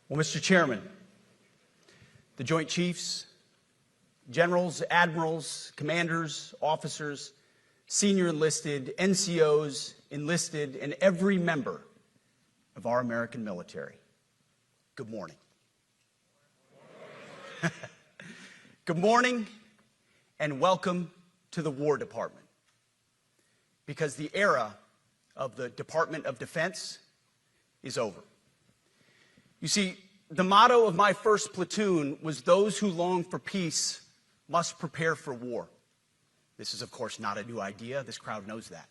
Well, Mr. Chairman, the Joint Chiefs, generals, admirals, commanders, officers, senior enlisted, NCOs, enlisted, and every member of our American military, good morning. Good morning and welcome to the War Department, because the era of the Department of Defense is over. You see, the motto of my first platoon was, "Those who long for peace must prepare for war." This is, of course, not a new idea. This crowd knows that.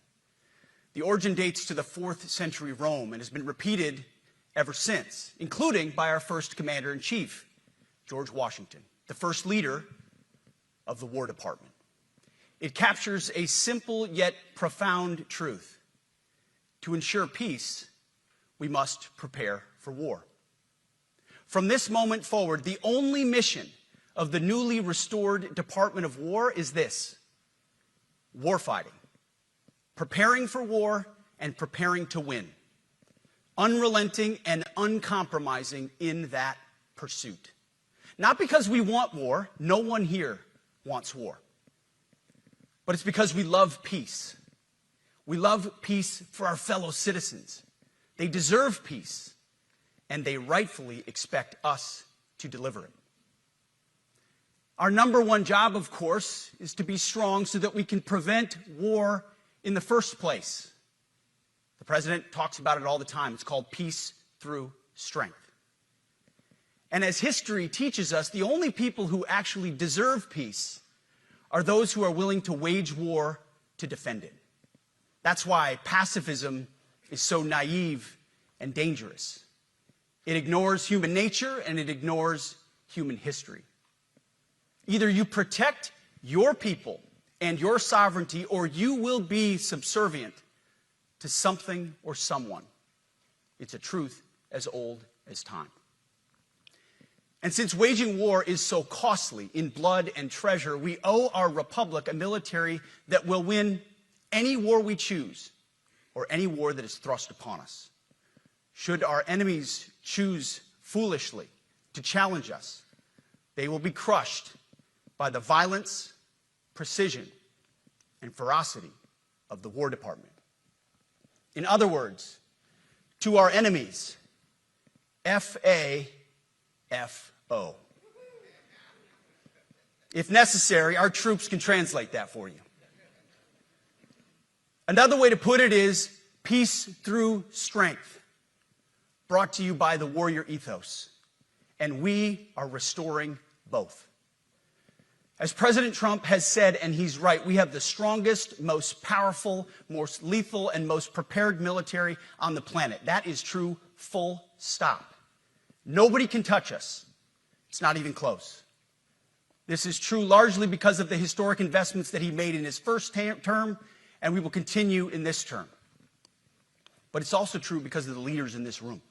The origin dates to the 4th century Rome and has been repeated ever since, including by our first commander-in-chief, George Washington, the first leader of the War Department. It captures a simple yet profound truth. To ensure peace, we must prepare for war. From this moment forward, the only mission of the newly restored Department of War is this: warfighting, preparing for war and preparing to win, unrelenting and uncompromising in that pursuit. Not because we want war, no one here wants war, but it's because we love peace. We love peace for our fellow citizens. They deserve peace, and they rightfully expect us to deliver it. Our number one job, of course, is to be strong so that we can prevent war in the first place. The president talks about it all the time. It's called peace through strength. And as history teaches us, the only people who actually deserve peace are those who are willing to wage war to defend it. That's why pacifism is so naive and dangerous. It ignores human nature and it ignores human history. Either you protect your people and your sovereignty, or you will be subservient to something or someone. It's a truth as old as time. And since waging war is so costly in blood and treasure, we owe our republic a military that will win any war we choose, or any war that is thrust upon us. Should our enemies choose foolishly to challenge us, they will be crushed by the violence, precision, and ferocity of the War Department. In other words, to our enemies, F-A-F-O. If necessary, our troops can translate that for you. Another way to put it is peace through strength, brought to you by the warrior ethos. And we are restoring both. As President Trump has said, and he's right, we have the strongest, most powerful, most lethal, and most prepared military on the planet. That is true, full stop. Nobody can touch us. It's not even close. This is true largely because of the historic investments that he made in his first term, and we will continue in this term. But it's also true because of the leaders in this room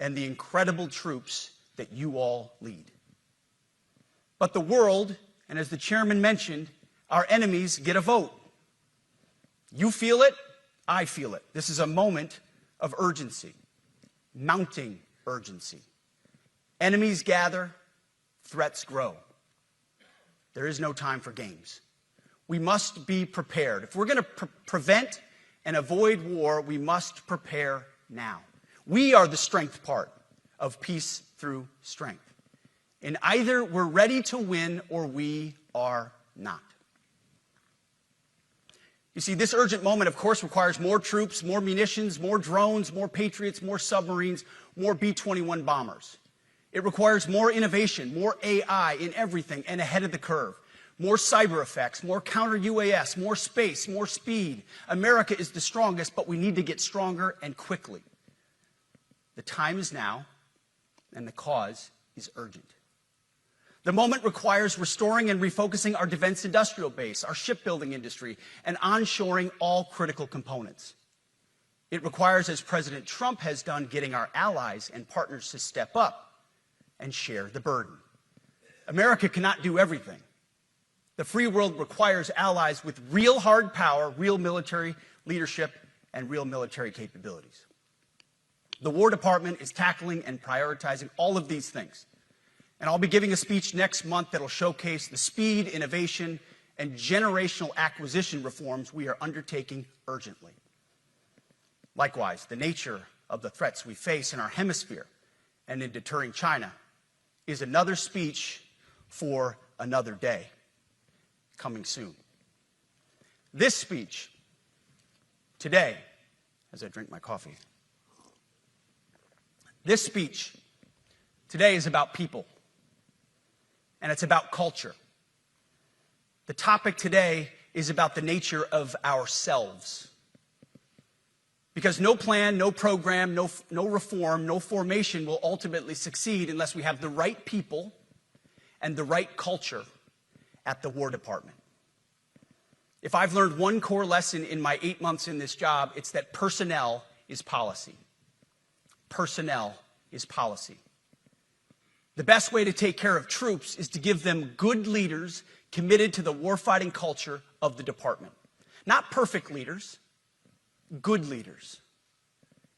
and the incredible troops that you all lead. But the world, and as the chairman mentioned, our enemies get a vote. You feel it, I feel it. This is a moment of urgency, mounting urgency. Enemies gather, threats grow. There is no time for games. We must be prepared. If we're going to prevent and avoid war, we must prepare now. We are the strength part of peace through strength. And either we're ready to win or we are not. You see, this urgent moment, of course, requires more troops, more munitions, more drones, more Patriots, more submarines, more B-21 bombers. It requires more innovation, more AI in everything and ahead of the curve. More cyber effects, more counter-UAS, more space, more speed. America is the strongest, but we need to get stronger and quickly. The time is now, and the cause is urgent. The moment requires restoring and refocusing our defense industrial base, our shipbuilding industry, and onshoring all critical components. It requires, as President Trump has done, getting our allies and partners to step up and share the burden. America cannot do everything. The free world requires allies with real hard power, real military leadership, and real military capabilities. The War Department is tackling and prioritizing all of these things. And I'll be giving a speech next month that will showcase the speed, innovation, and generational acquisition reforms we are undertaking urgently. Likewise, the nature of the threats we face in our hemisphere and in deterring China is another speech for another day, coming soon. This speech today, as I drink my coffee, this speech today is about people, and it's about culture. The topic today is about the nature of ourselves. Because no plan, no program, no reform, no formation will ultimately succeed unless we have the right people and the right culture at the War Department. If I've learned one core lesson in my 8 months in this job, it's that personnel is policy. Personnel is policy. The best way to take care of troops is to give them good leaders committed to the warfighting culture of the department. Not perfect leaders, good leaders.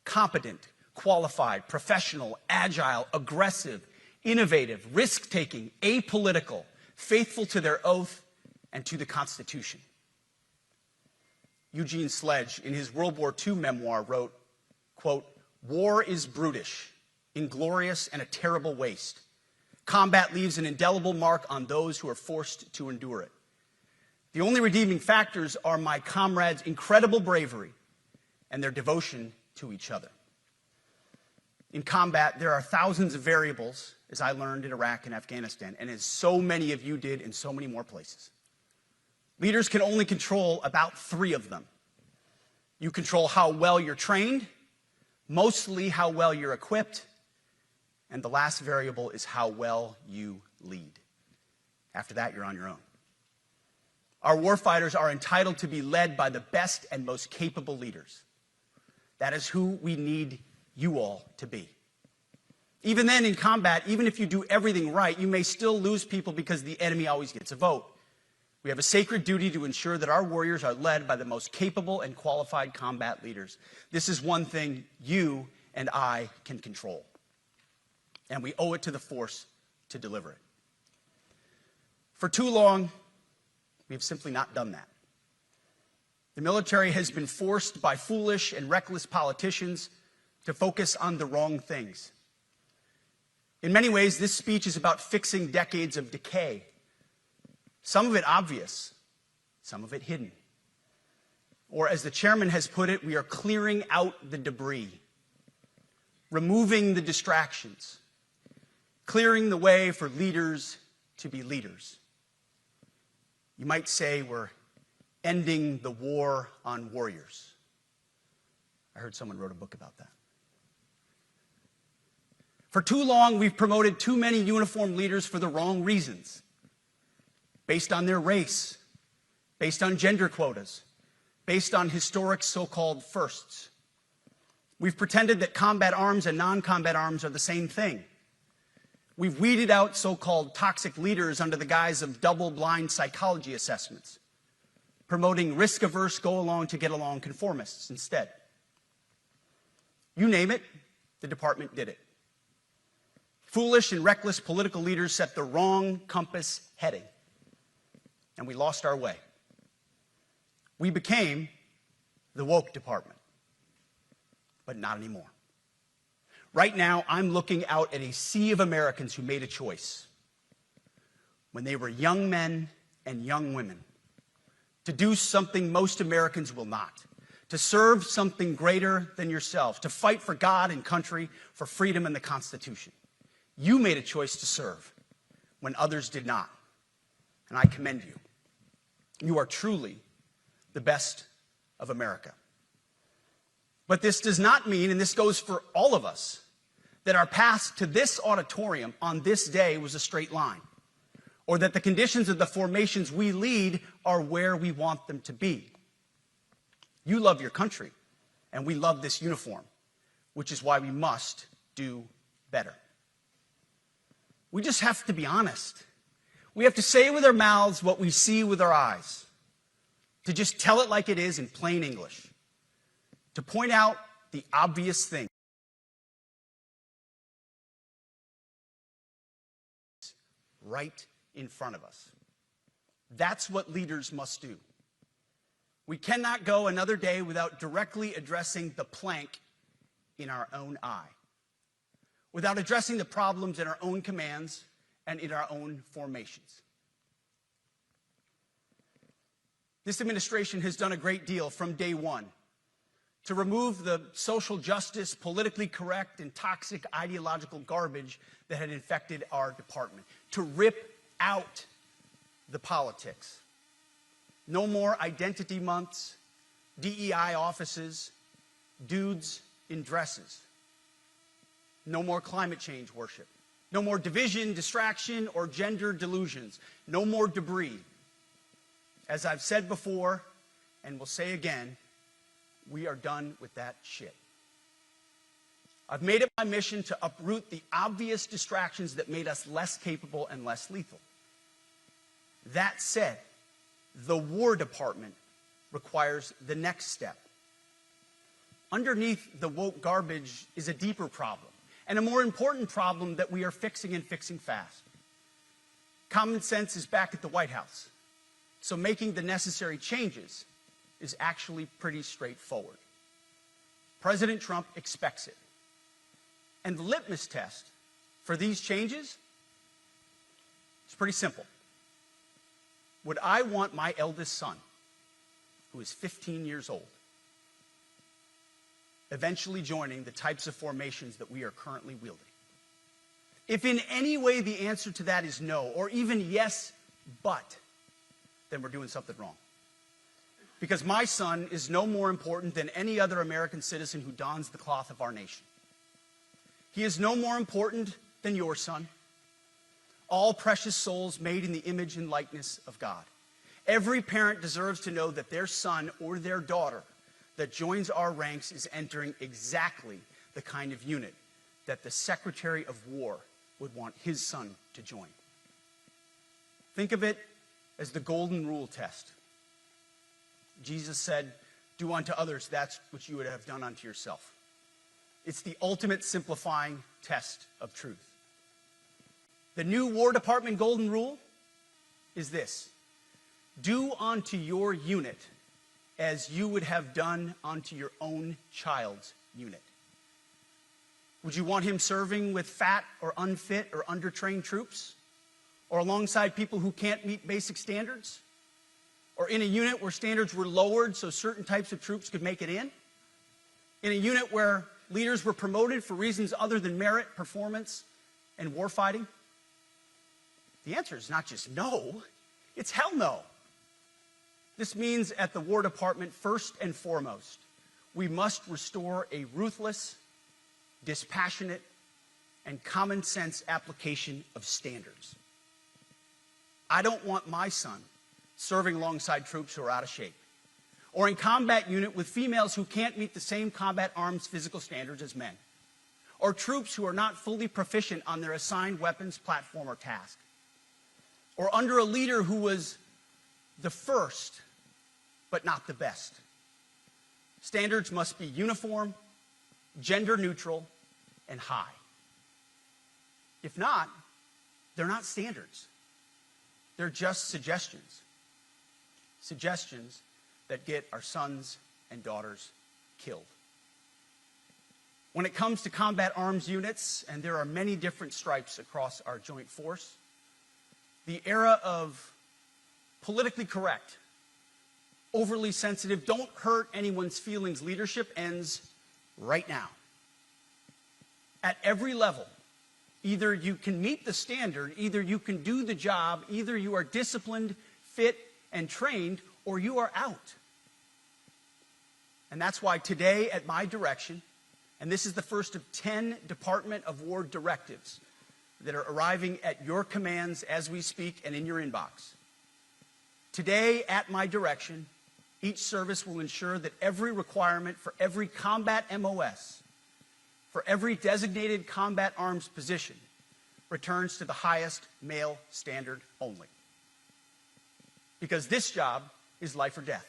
Competent, qualified, professional, agile, aggressive, innovative, risk-taking, apolitical, faithful to their oath and to the Constitution. Eugene Sledge, in his World War II memoir, wrote, quote, "War is brutish, inglorious, and a terrible waste. Combat leaves an indelible mark on those who are forced to endure it. The only redeeming factors are my comrades' incredible bravery and their devotion to each other." In combat, there are thousands of variables, as I learned in Iraq and Afghanistan, and as so many of you did in so many more places. Leaders can only control about 3 of them. You control how well you're trained, mostly how well you're equipped, and the last variable is how well you lead. After that, you're on your own. Our warfighters are entitled to be led by the best and most capable leaders. That is who we need you all to be. Even then, in combat, even if you do everything right, you may still lose people because the enemy always gets a vote. We have a sacred duty to ensure that our warriors are led by the most capable and qualified combat leaders. This is one thing you and I can control, and we owe it to the force to deliver it. For too long, we have simply not done that. The military has been forced by foolish and reckless politicians to focus on the wrong things. In many ways, this speech is about fixing decades of decay. Some of it obvious, some of it hidden. Or as the chairman has put it, we are clearing out the debris, removing the distractions, clearing the way for leaders to be leaders. You might say we're ending the war on warriors. I heard someone wrote a book about that. For too long, we've promoted too many uniformed leaders for the wrong reasons, based on their race, based on gender quotas, based on historic so-called firsts. We've pretended that combat arms and non-combat arms are the same thing. We've weeded out so-called toxic leaders under the guise of double-blind psychology assessments, promoting risk-averse, go-along-to-get-along conformists instead. You name it, the department did it. Foolish and reckless political leaders set the wrong compass heading, and we lost our way. We became the woke department, but not anymore. Right now, I'm looking out at a sea of Americans who made a choice when they were young men and young women to do something most Americans will not, to serve something greater than yourselves, to fight for God and country, for freedom and the Constitution. You made a choice to serve when others did not, and I commend you. You are truly the best of America. But this does not mean, and this goes for all of us, that our path to this auditorium on this day was a straight line, or that the conditions of the formations we lead are where we want them to be. You love your country, and we love this uniform, which is why we must do better. We just have to be honest. We have to say with our mouths what we see with our eyes, to just tell it like it is in plain English, to point out the obvious things. right in front of us. That's what leaders must do. We cannot go another day without directly addressing the plank in our own eye, without addressing the problems in our own commands and in our own formations. This administration has done a great deal from day one to remove the social justice, politically correct, and toxic ideological garbage that had infected our department, to rip out the politics. No more identity months, DEI offices, dudes in dresses. No more climate change worship. No more division, distraction, or gender delusions. No more debris. As I've said before, and will say again, we are done with that shit. I've made it my mission to uproot the obvious distractions that made us less capable and less lethal. That said, the War Department requires the next step. Underneath the woke garbage is a deeper problem, and a more important problem that we are fixing and fixing fast. Common sense is back at the White House, so making the necessary changes is actually pretty straightforward. President Trump expects it. And the litmus test for these changes is pretty simple. Would I want my eldest son, who is 15 years old, eventually joining the types of formations that we are currently wielding? If in any way the answer to that is no, or even yes, but, then we're doing something wrong. Because my son is no more important than any other American citizen who dons the cloth of our nation. He is no more important than your son. All precious souls made in the image and likeness of God. Every parent deserves to know that their son or their daughter that joins our ranks is entering exactly the kind of unit that the Secretary of War would want his son to join. Think of it as the golden rule test. Jesus said, "Do unto others that which you would have done unto yourself." It's the ultimate simplifying test of truth. The new War Department golden rule is this: do unto your unit as you would have done unto your own child's unit. Would you want him serving with fat or unfit or undertrained troops? Or alongside people who can't meet basic standards? Or in a unit where standards were lowered so certain types of troops could make it in? In a unit where leaders were promoted for reasons other than merit, performance, and warfighting? The answer is not just no, it's hell no. This means at the War Department, first and foremost, we must restore a ruthless, dispassionate, and common sense application of standards. I don't want my son serving alongside troops who are out of shape, or in combat unit with females who can't meet the same combat arms physical standards as men, or troops who are not fully proficient on their assigned weapons, platform, or task, or under a leader who was the first but not the best. Standards must be uniform, gender neutral, and high. If not, they're not standards. They're just suggestions. Suggestions that get our sons and daughters killed. When it comes to combat arms units, and there are many different stripes across our joint force, the era of politically correct, overly sensitive, don't hurt anyone's feelings leadership ends right now. At every level, either you can meet the standard, either you can do the job, either you are disciplined, fit, and trained, or you are out. And that's why today, at my direction, and this is the first of 10 Department of War directives that are arriving at your commands as we speak and in your inbox. Today, at my direction, each service will ensure that every requirement for every combat MOS, for every designated combat arms position, returns to the highest male standard only. Because this job is life or death.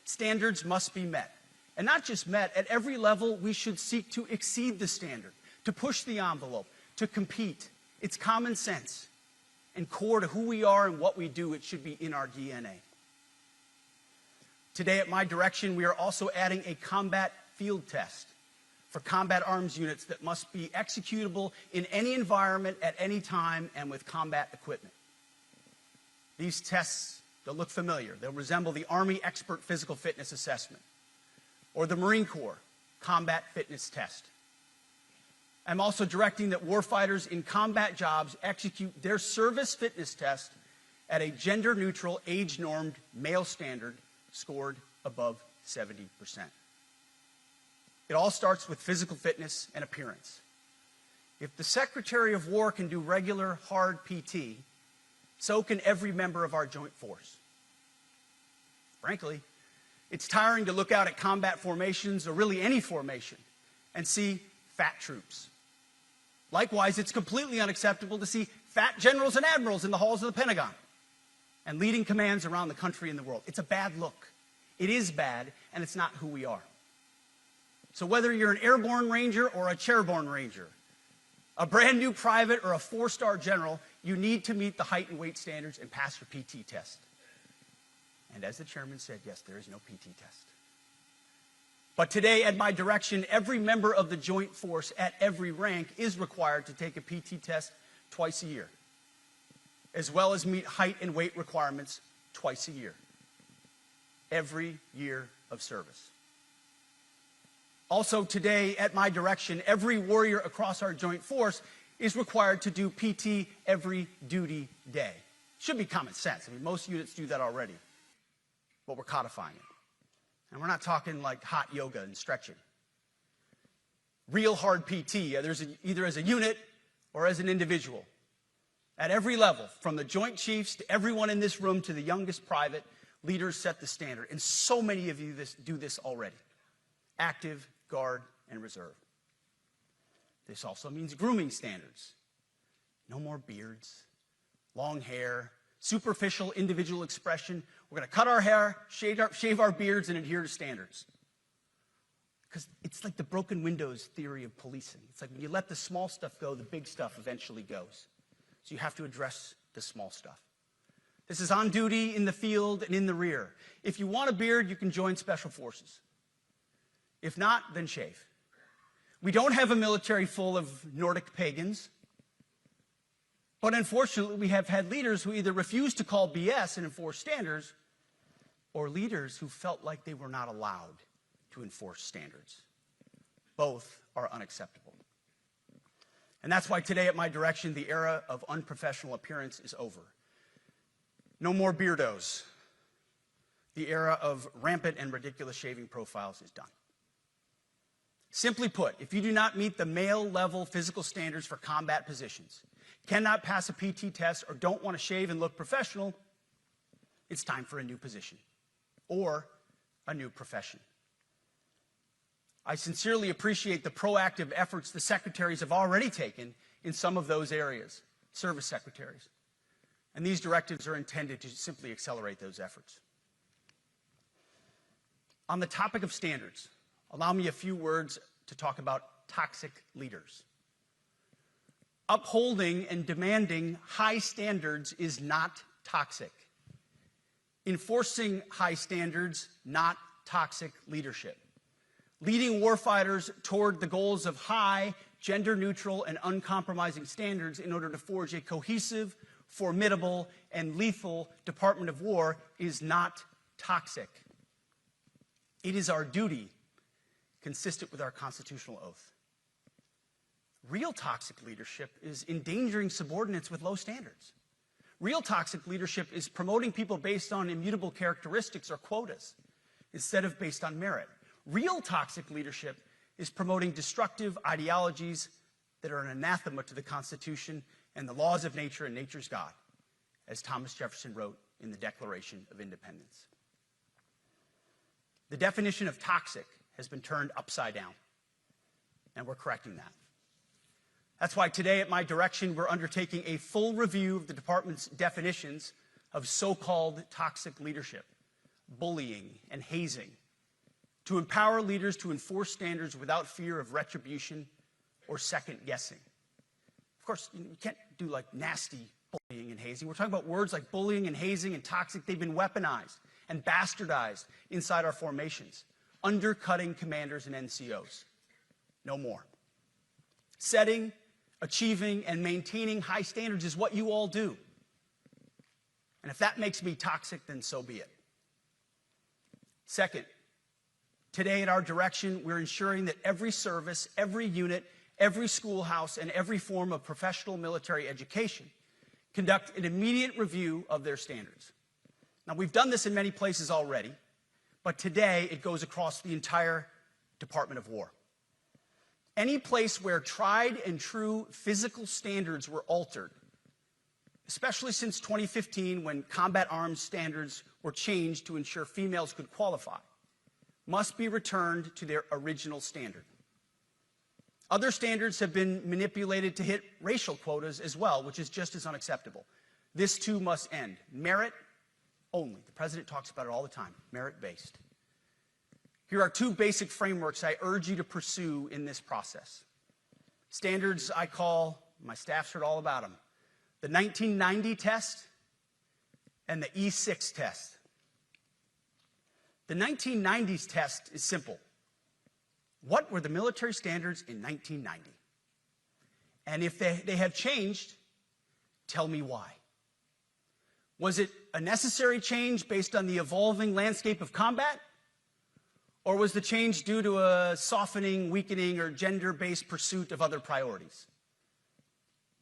Standards must be met. And not just met, at every level we should seek to exceed the standard, to push the envelope, to compete. It's common sense. and core to who we are and what we do. It should be in our DNA. Today, at my direction, we are also adding a combat field test for combat arms units that must be executable in any environment at any time and with combat equipment. These tests, they'll look familiar. They'll resemble the Army Expert Physical Fitness Assessment or the Marine Corps Combat Fitness Test. I'm also directing that warfighters in combat jobs execute their service fitness test at a gender-neutral, age-normed male standard scored above 70%. It all starts with physical fitness and appearance. If the Secretary of War can do regular, hard PT, so can every member of our joint force. Frankly, it's tiring to look out at combat formations, or really any formation, and see fat troops. Likewise, it's completely unacceptable to see fat generals and admirals in the halls of the Pentagon and leading commands around the country and the world. It's a bad look. It is bad, and it's not who we are. So whether you're an airborne ranger or a chairborne ranger, a brand new private or a 4-star general, you need to meet the height and weight standards and pass your PT test. And as the chairman said, yes, there is no PT test. But today, at my direction, every member of the joint force at every rank is required to take a PT test twice a year, as well as meet height and weight requirements twice a year, every year of service. Also today, at my direction, every warrior across our joint force is required to do PT every duty day. Should be common sense. I mean, most units do that already, but we're codifying it. And we're not talking like hot yoga and stretching. Real hard PT, either as a unit or as an individual. At every level, from the Joint Chiefs to everyone in this room to the youngest private, leaders set the standard. And so many of you do this already. Active, Guard, and Reserve. This also means grooming standards. No more beards, long hair, superficial individual expression. We're going to cut our hair, shave our beards, and adhere to standards. Because it's like the broken windows theory of policing. It's like when you let the small stuff go, the big stuff eventually goes. So you have to address the small stuff. This is on duty, in the field, and in the rear. If you want a beard, you can join Special Forces. If not, then shave. We don't have a military full of Nordic pagans. But unfortunately, we have had leaders who either refuse to call BS and enforce standards, or leaders who felt like they were not allowed to enforce standards. Both are unacceptable. And that's why today, at my direction, the era of unprofessional appearance is over. No more beardos. The era of rampant and ridiculous shaving profiles is done. Simply put, if you do not meet the male-level physical standards for combat positions, cannot pass a PT test, or don't want to shave and look professional, it's time for a new position or a new profession. I sincerely appreciate the proactive efforts the secretaries have already taken in some of those areas, service secretaries. And these directives are intended to simply accelerate those efforts. On the topic of standards, allow me a few words to talk about toxic leaders. Upholding and demanding high standards is not toxic. Enforcing high standards, not toxic leadership. Leading warfighters toward the goals of high, gender-neutral, and uncompromising standards in order to forge a cohesive, formidable, and lethal Department of War is not toxic. It is our duty, consistent with our constitutional oath. Real toxic leadership is endangering subordinates with low standards. Real toxic leadership is promoting people based on immutable characteristics or quotas instead of based on merit. Real toxic leadership is promoting destructive ideologies that are an anathema to the Constitution and the laws of nature and nature's God, as Thomas Jefferson wrote in the Declaration of Independence. The definition of toxic has been turned upside down, and we're correcting that. That's why today, at my direction, we're undertaking a full review of the department's definitions of so-called toxic leadership, bullying, and hazing, to empower leaders to enforce standards without fear of retribution or second guessing. Of course, you can't do like nasty and hazing. We're talking about words like bullying and hazing and toxic. They've been weaponized and bastardized inside our formations, undercutting commanders and NCOs. No more. Setting, achieving, and maintaining high standards is what you all do. And if that makes me toxic, then so be it. Second, today at our direction, we're ensuring that every service, every unit, every schoolhouse, and every form of professional military education conduct an immediate review of their standards. Now, we've done this in many places already, but today it goes across the entire Department of War. Any place where tried and true physical standards were altered, especially since 2015 when combat arms standards were changed to ensure females could qualify, must be returned to their original standard. Other standards have been manipulated to hit racial quotas as well, which is just as unacceptable. This too must end. Merit only. The president talks about it all the time, merit-based. Here are two basic frameworks I urge you to pursue in this process. Standards I call, my staff's heard all about them, the 1990 test and the E6 test. The 1990s test is simple. What were the military standards in 1990? And if they have changed, tell me why. Was it a necessary change based on the evolving landscape of combat? Or was the change due to a softening, weakening, or gender-based pursuit of other priorities?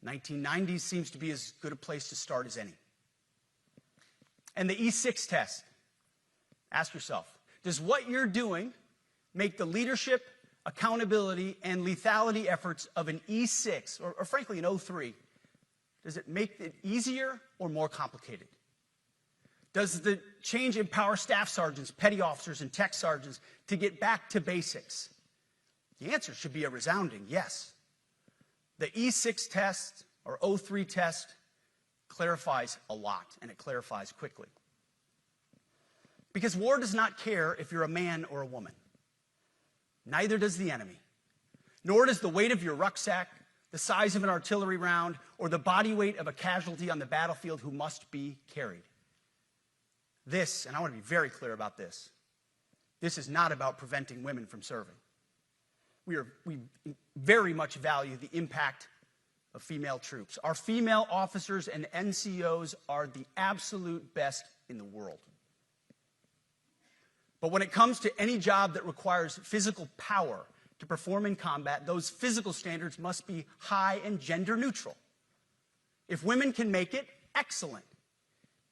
1990s seems to be as good a place to start as any. And the E6 test. Ask yourself, does what you're doing make the leadership, accountability, and lethality efforts of an E6, or frankly an 03, does it make it easier or more complicated? Does the change empower staff sergeants, petty officers, and tech sergeants to get back to basics? The answer should be a resounding yes. The E6 test, or 03 test, clarifies a lot, and it clarifies quickly. Because war does not care if you're a man or a woman. Neither does the enemy. Nor does the weight of your rucksack, the size of an artillery round, or the body weight of a casualty on the battlefield who must be carried. This, and I want to be very clear about this, this is not about preventing women from serving. We very much value the impact of female troops. Our female officers and NCOs are the absolute best in the world. But when it comes to any job that requires physical power to perform in combat, those physical standards must be high and gender neutral. If women can make it, excellent.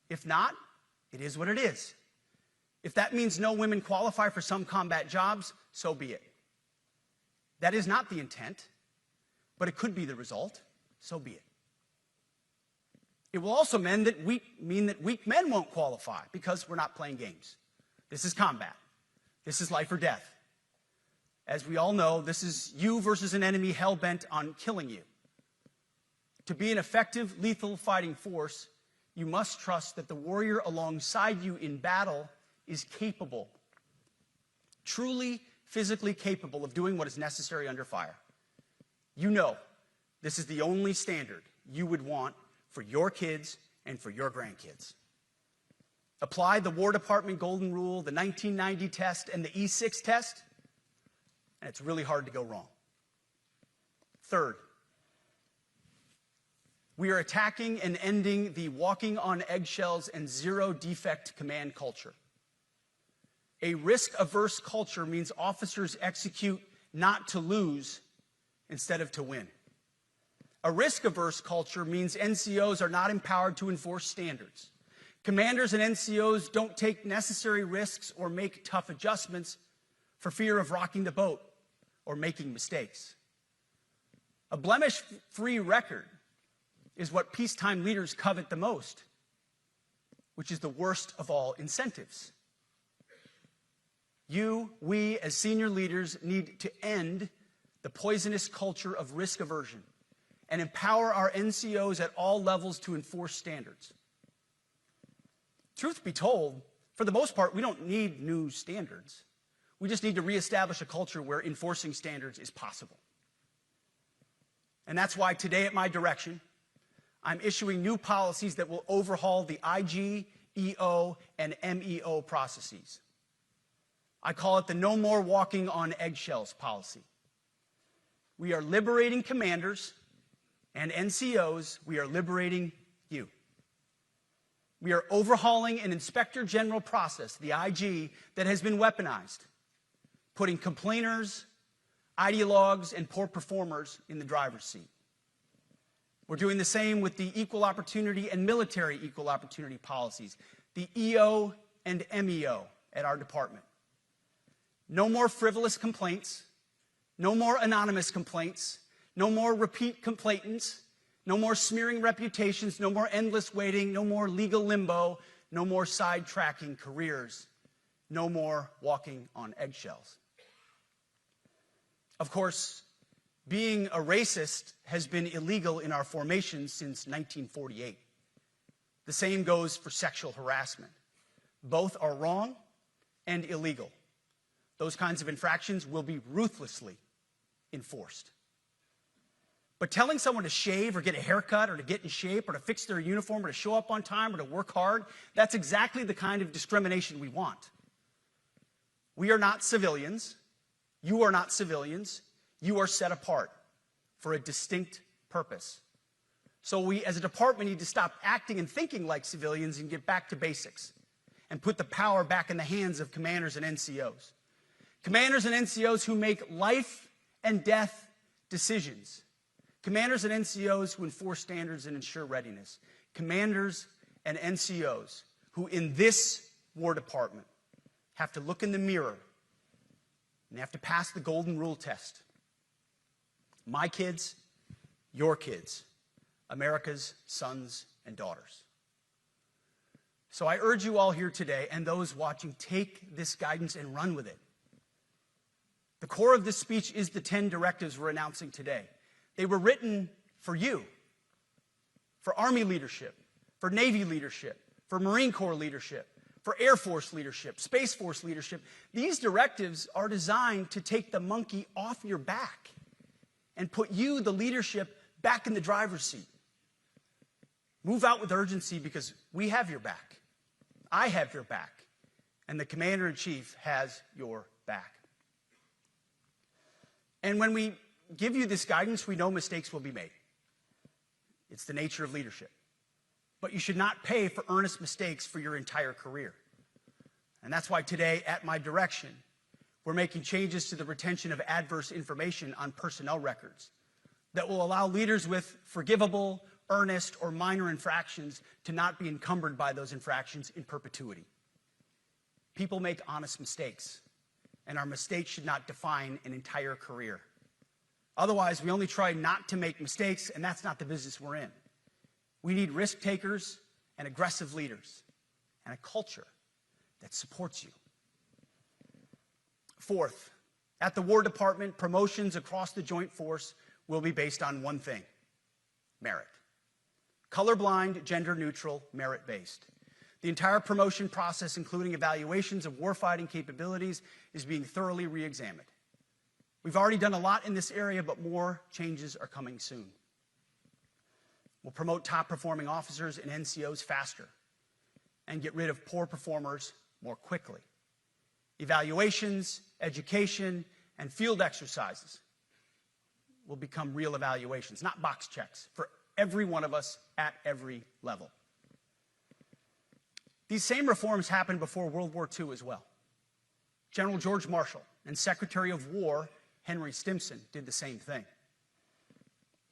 If not, it is what it is. If that means no women qualify for some combat jobs, so be it. That is not the intent, but it could be the result, so be it. It will also mean that weak men won't qualify because we're not playing games. This is combat. This is life or death. As we all know, this is you versus an enemy hell-bent on killing you. To be an effective, lethal fighting force, you must trust that the warrior alongside you in battle is capable, truly physically capable of doing what is necessary under fire. You know this is the only standard you would want for your kids and for your grandkids. Apply the War Department Golden Rule, the 1990 test, and the E6 test, and it's really hard to go wrong. Third, we are attacking and ending the walking on eggshells and zero-defect command culture. A risk-averse culture means officers execute not to lose instead of to win. A risk-averse culture means NCOs are not empowered to enforce standards. Commanders and NCOs don't take necessary risks or make tough adjustments for fear of rocking the boat or making mistakes. A blemish-free record is what peacetime leaders covet the most, which is the worst of all incentives. We, as senior leaders, need to end the poisonous culture of risk aversion and empower our NCOs at all levels to enforce standards. Truth be told, for the most part, we don't need new standards. We just need to reestablish a culture where enforcing standards is possible. And that's why today at my direction, I'm issuing new policies that will overhaul the IG, EO, and MEO processes. I call it the No More Walking on Eggshells policy. We are liberating commanders and NCOs. We are liberating you. We are overhauling an Inspector General process, the IG, that has been weaponized, putting complainers, ideologues, and poor performers in the driver's seat. We're doing the same with the equal opportunity and military equal opportunity policies, the EO and MEO at our department. No more frivolous complaints, no more anonymous complaints, no more repeat complainants, no more smearing reputations, no more endless waiting, no more legal limbo, no more sidetracking careers, no more walking on eggshells. Of course, being a racist has been illegal in our formation since 1948. The same goes for sexual harassment. Both are wrong and illegal. Those kinds of infractions will be ruthlessly enforced. But telling someone to shave or get a haircut or to get in shape or to fix their uniform or to show up on time or to work hard, that's exactly the kind of discrimination we want. We are not civilians. You are not civilians. You are set apart for a distinct purpose. So we, as a department, need to stop acting and thinking like civilians and get back to basics and put the power back in the hands of commanders and NCOs. Commanders and NCOs who make life and death decisions. Commanders and NCOs who enforce standards and ensure readiness. Commanders and NCOs who in this War Department have to look in the mirror and have to pass the golden rule test. My kids, your kids, America's sons and daughters. So I urge you all here today and those watching, take this guidance and run with it. The core of this speech is the 10 directives we're announcing today. They were written for you, for Army leadership, for Navy leadership, for Marine Corps leadership, for Air Force leadership, Space Force leadership. These directives are designed to take the monkey off your back and put you, the leadership, back in the driver's seat. Move out with urgency because we have your back. I have your back. And the Commander-in-Chief has your back. And when we give you this guidance, we know mistakes will be made. It's the nature of leadership. But you should not pay for earnest mistakes for your entire career. And that's why today, at my direction, we're making changes to the retention of adverse information on personnel records that will allow leaders with forgivable, earnest, or minor infractions to not be encumbered by those infractions in perpetuity. People make honest mistakes, and our mistakes should not define an entire career. Otherwise, we only try not to make mistakes, and that's not the business we're in. We need risk takers and aggressive leaders and a culture that supports you. Fourth, at the War Department, promotions across the Joint Force will be based on one thing: merit. Colorblind, gender-neutral, merit-based. The entire promotion process, including evaluations of warfighting capabilities, is being thoroughly re-examined. We've already done a lot in this area, but more changes are coming soon. We'll promote top-performing officers and NCOs faster and get rid of poor performers more quickly. Evaluations, education, and field exercises will become real evaluations, not box checks, for every one of us at every level. These same reforms happened before World War II as well. General George Marshall and Secretary of War Henry Stimson did the same thing.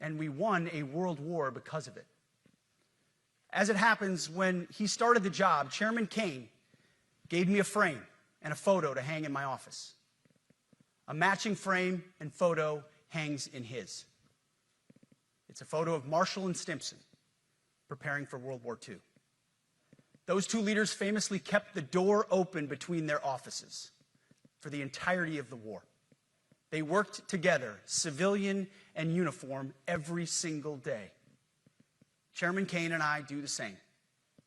And we won a world war because of it. As it happens, when he started the job, Chairman Kane gave me a frame and a photo to hang in my office. A matching frame and photo hangs in his. It's a photo of Marshall and Stimson preparing for World War II. Those two leaders famously kept the door open between their offices for the entirety of the war. They worked together, civilian and uniform, every single day. Chairman Kane and I do the same.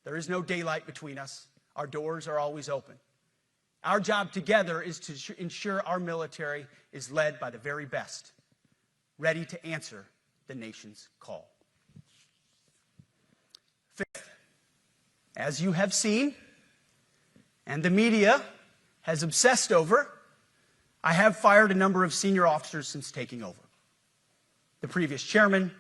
There is no daylight between us. Our doors are always open. Our job together is to ensure our military is led by the very best, ready to answer the nation's call. as you have seen, and the media has obsessed over, I have fired a number of senior officers since taking over. The previous chairman,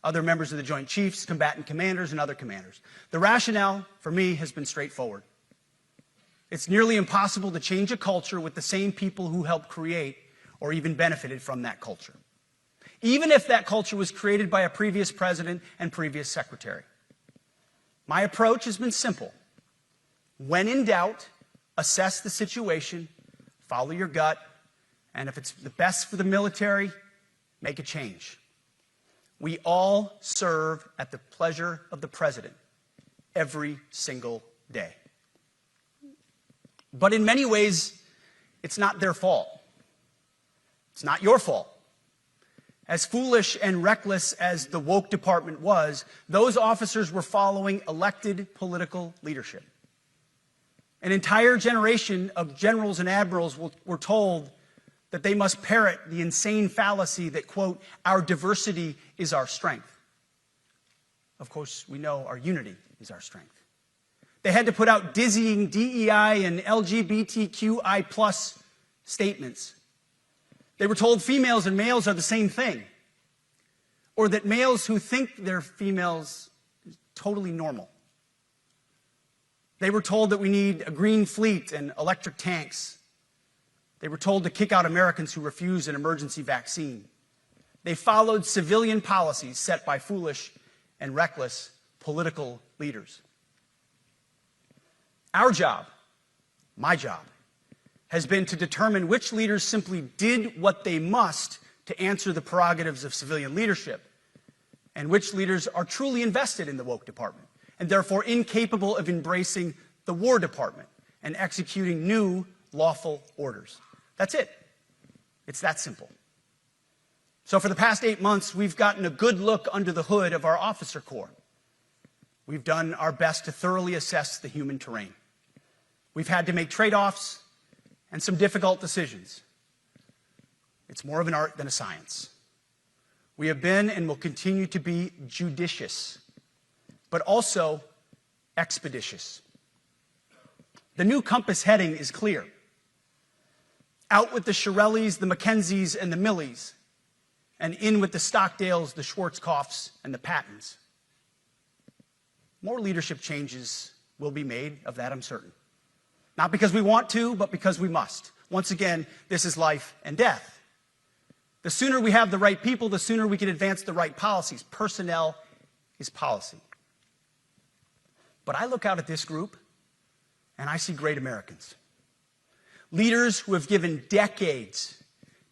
other members of the Joint Chiefs, combatant commanders, and other commanders. The rationale for me has been straightforward. It's nearly impossible to change a culture with the same people who helped create or even benefited from that culture, even if that culture was created by a previous president and previous secretary. My approach has been simple. When in doubt, assess the situation, follow your gut, and if it's the best for the military, make a change. We all serve at the pleasure of the president every single day. But in many ways, it's not their fault. It's not your fault. As foolish and reckless as the woke department was, those officers were following elected political leadership. An entire generation of generals and admirals were told that they must parrot the insane fallacy that, quote, our diversity is our strength. Of course, we know our unity is our strength. They had to put out dizzying DEI and LGBTQI+ statements. They were told females and males are the same thing, or that males who think they're females is totally normal. They were told that we need a green fleet and electric tanks. They were told to kick out Americans who refuse an emergency vaccine. They followed civilian policies set by foolish and reckless political leaders. Our job, my job, has been to determine which leaders simply did what they must to answer the prerogatives of civilian leadership, and which leaders are truly invested in the woke department, and therefore incapable of embracing the War Department and executing new lawful orders. That's it. It's that simple. So for the past 8 months, we've gotten a good look under the hood of our officer corps. We've done our best to thoroughly assess the human terrain. We've had to make trade-offs and some difficult decisions. It's more of an art than a science. We have been and will continue to be judicious, but also expeditious. The new compass heading is clear. Out with the Shirellis, the Mackenzies, and the Millies, and in with the Stockdales, the Schwarzkopfs, and the Pattons. More leadership changes will be made, of that I'm certain. Not because we want to, but because we must. Once again, this is life and death. The sooner we have the right people, the sooner we can advance the right policies. Personnel is policy. But I look out at this group, and I see great Americans. Leaders who have given decades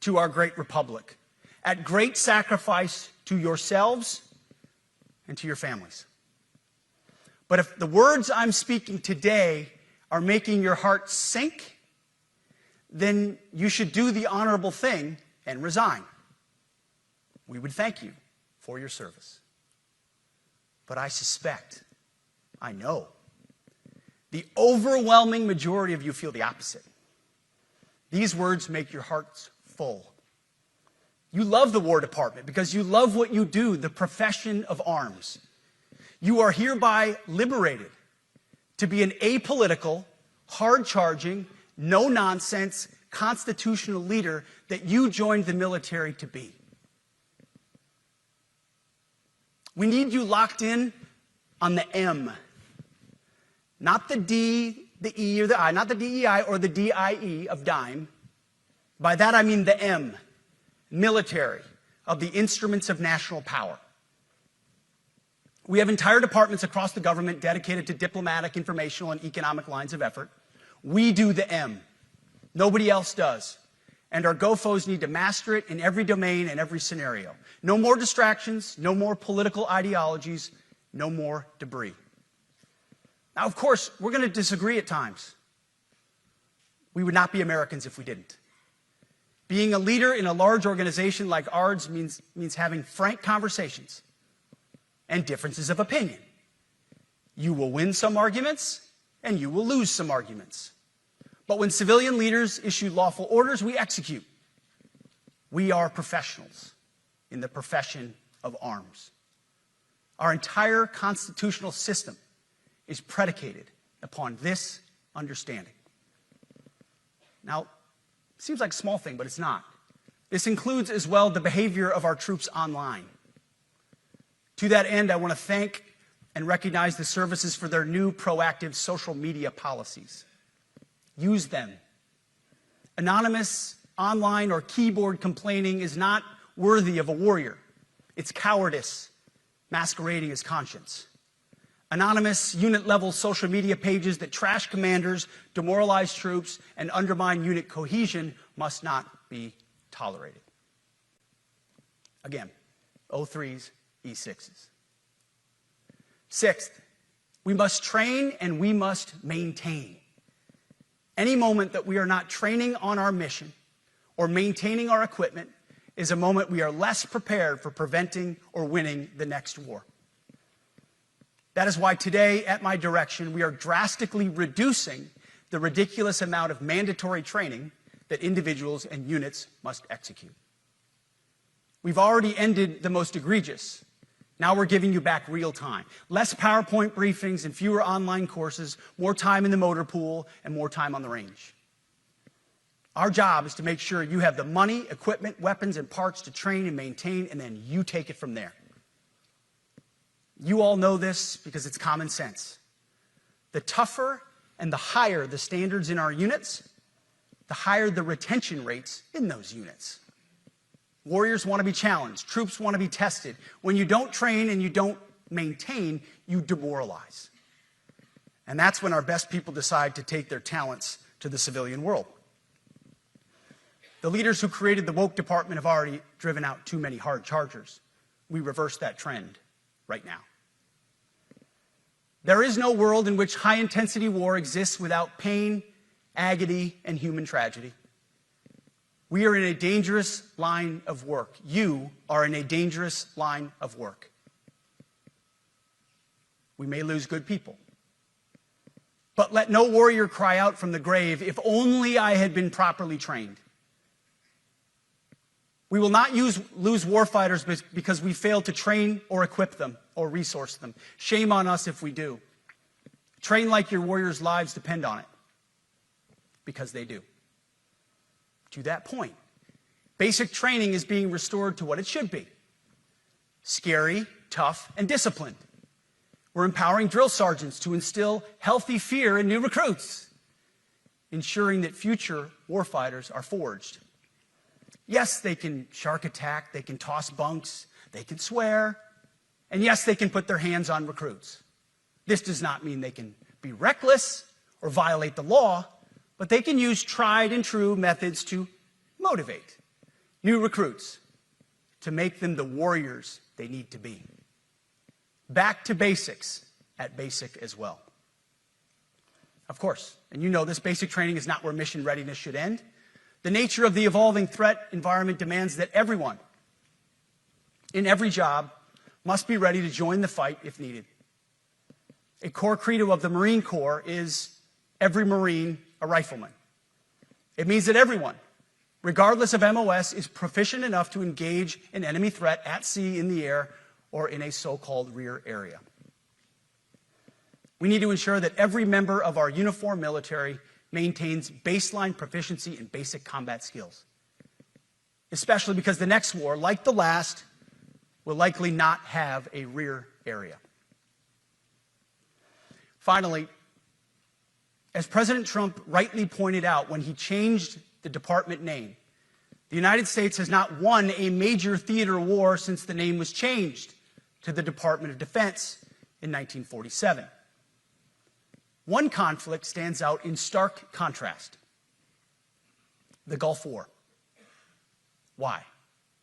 to our great republic, at great sacrifice to yourselves and to your families. But if the words I'm speaking today are making your heart sink, then you should do the honorable thing and resign. We would thank you for your service. But I suspect, I know, the overwhelming majority of you feel the opposite. These words make your hearts full. You love the War Department because you love what you do, the profession of arms. You are hereby liberated to be an apolitical, hard-charging, no-nonsense, constitutional leader that you joined the military to be. We need you locked in on the M, not the D, the E, or the I, not the DEI or the DIE of dime. By that I mean the M, military, of the instruments of national power. We have entire departments across the government dedicated to diplomatic, informational, and economic lines of effort. We do the M. Nobody else does. And our GOFOs need to master it in every domain and every scenario. No more distractions, no more political ideologies, no more debris. Now, of course, we're going to disagree at times. We would not be Americans if we didn't. Being a leader in a large organization like ours means having frank conversations and differences of opinion. You will win some arguments, and you will lose some arguments. But when civilian leaders issue lawful orders, we execute. We are professionals in the profession of arms. Our entire constitutional system is predicated upon this understanding. Now, it seems like a small thing, but it's not. This includes as well the behavior of our troops online. To that end, I want to thank and recognize the services for their new proactive social media policies. Use them. Anonymous, online, or keyboard complaining is not worthy of a warrior. It's cowardice masquerading as conscience. Anonymous, unit-level social media pages that trash commanders, demoralize troops, and undermine unit cohesion must not be tolerated. Again, O3s, E6s. Sixth, we must train and we must maintain. Any moment that we are not training on our mission or maintaining our equipment is a moment we are less prepared for preventing or winning the next war. That is why today, at my direction, we are drastically reducing the ridiculous amount of mandatory training that individuals and units must execute. We've already ended the most egregious. Now we're giving you back real time. Less PowerPoint briefings and fewer online courses, more time in the motor pool, and more time on the range. Our job is to make sure you have the money, equipment, weapons, and parts to train and maintain, and then you take it from there. You all know this because it's common sense. The tougher and the higher the standards in our units, the higher the retention rates in those units. Warriors want to be challenged. Troops want to be tested. When you don't train and you don't maintain, you demoralize. And that's when our best people decide to take their talents to the civilian world. The leaders who created the woke department have already driven out too many hard chargers. We reverse that trend right now. There is no world in which high-intensity war exists without pain, agony, and human tragedy. We are in a dangerous line of work. You are in a dangerous line of work. We may lose good people. But let no warrior cry out from the grave, "If only I had been properly trained." We will not lose warfighters because we failed to train or equip them or resource them. Shame on us if we do. Train like your warriors' lives depend on it, because they do. To that point, basic training is being restored to what it should be: scary, tough, and disciplined. We're empowering drill sergeants to instill healthy fear in new recruits, ensuring that future warfighters are forged. Yes, they can shark attack, they can toss bunks, they can swear, and yes, they can put their hands on recruits. This does not mean they can be reckless or violate the law, but they can use tried and true methods to motivate new recruits, to make them the warriors they need to be. Back to basics at basic as well. Of course, and you know this, basic training is not where mission readiness should end. The nature of the evolving threat environment demands that everyone, in every job, must be ready to join the fight if needed. A core credo of the Marine Corps is every Marine a rifleman. It means that everyone, regardless of MOS, is proficient enough to engage an enemy threat at sea, in the air, or in a so-called rear area. We need to ensure that every member of our uniformed military maintains baseline proficiency in basic combat skills, especially because the next war, like the last, will likely not have a rear area. Finally, as President Trump rightly pointed out when he changed the department name, the United States has not won a major theater war since the name was changed to the Department of Defense in 1947. One conflict stands out in stark contrast: the Gulf War. Why?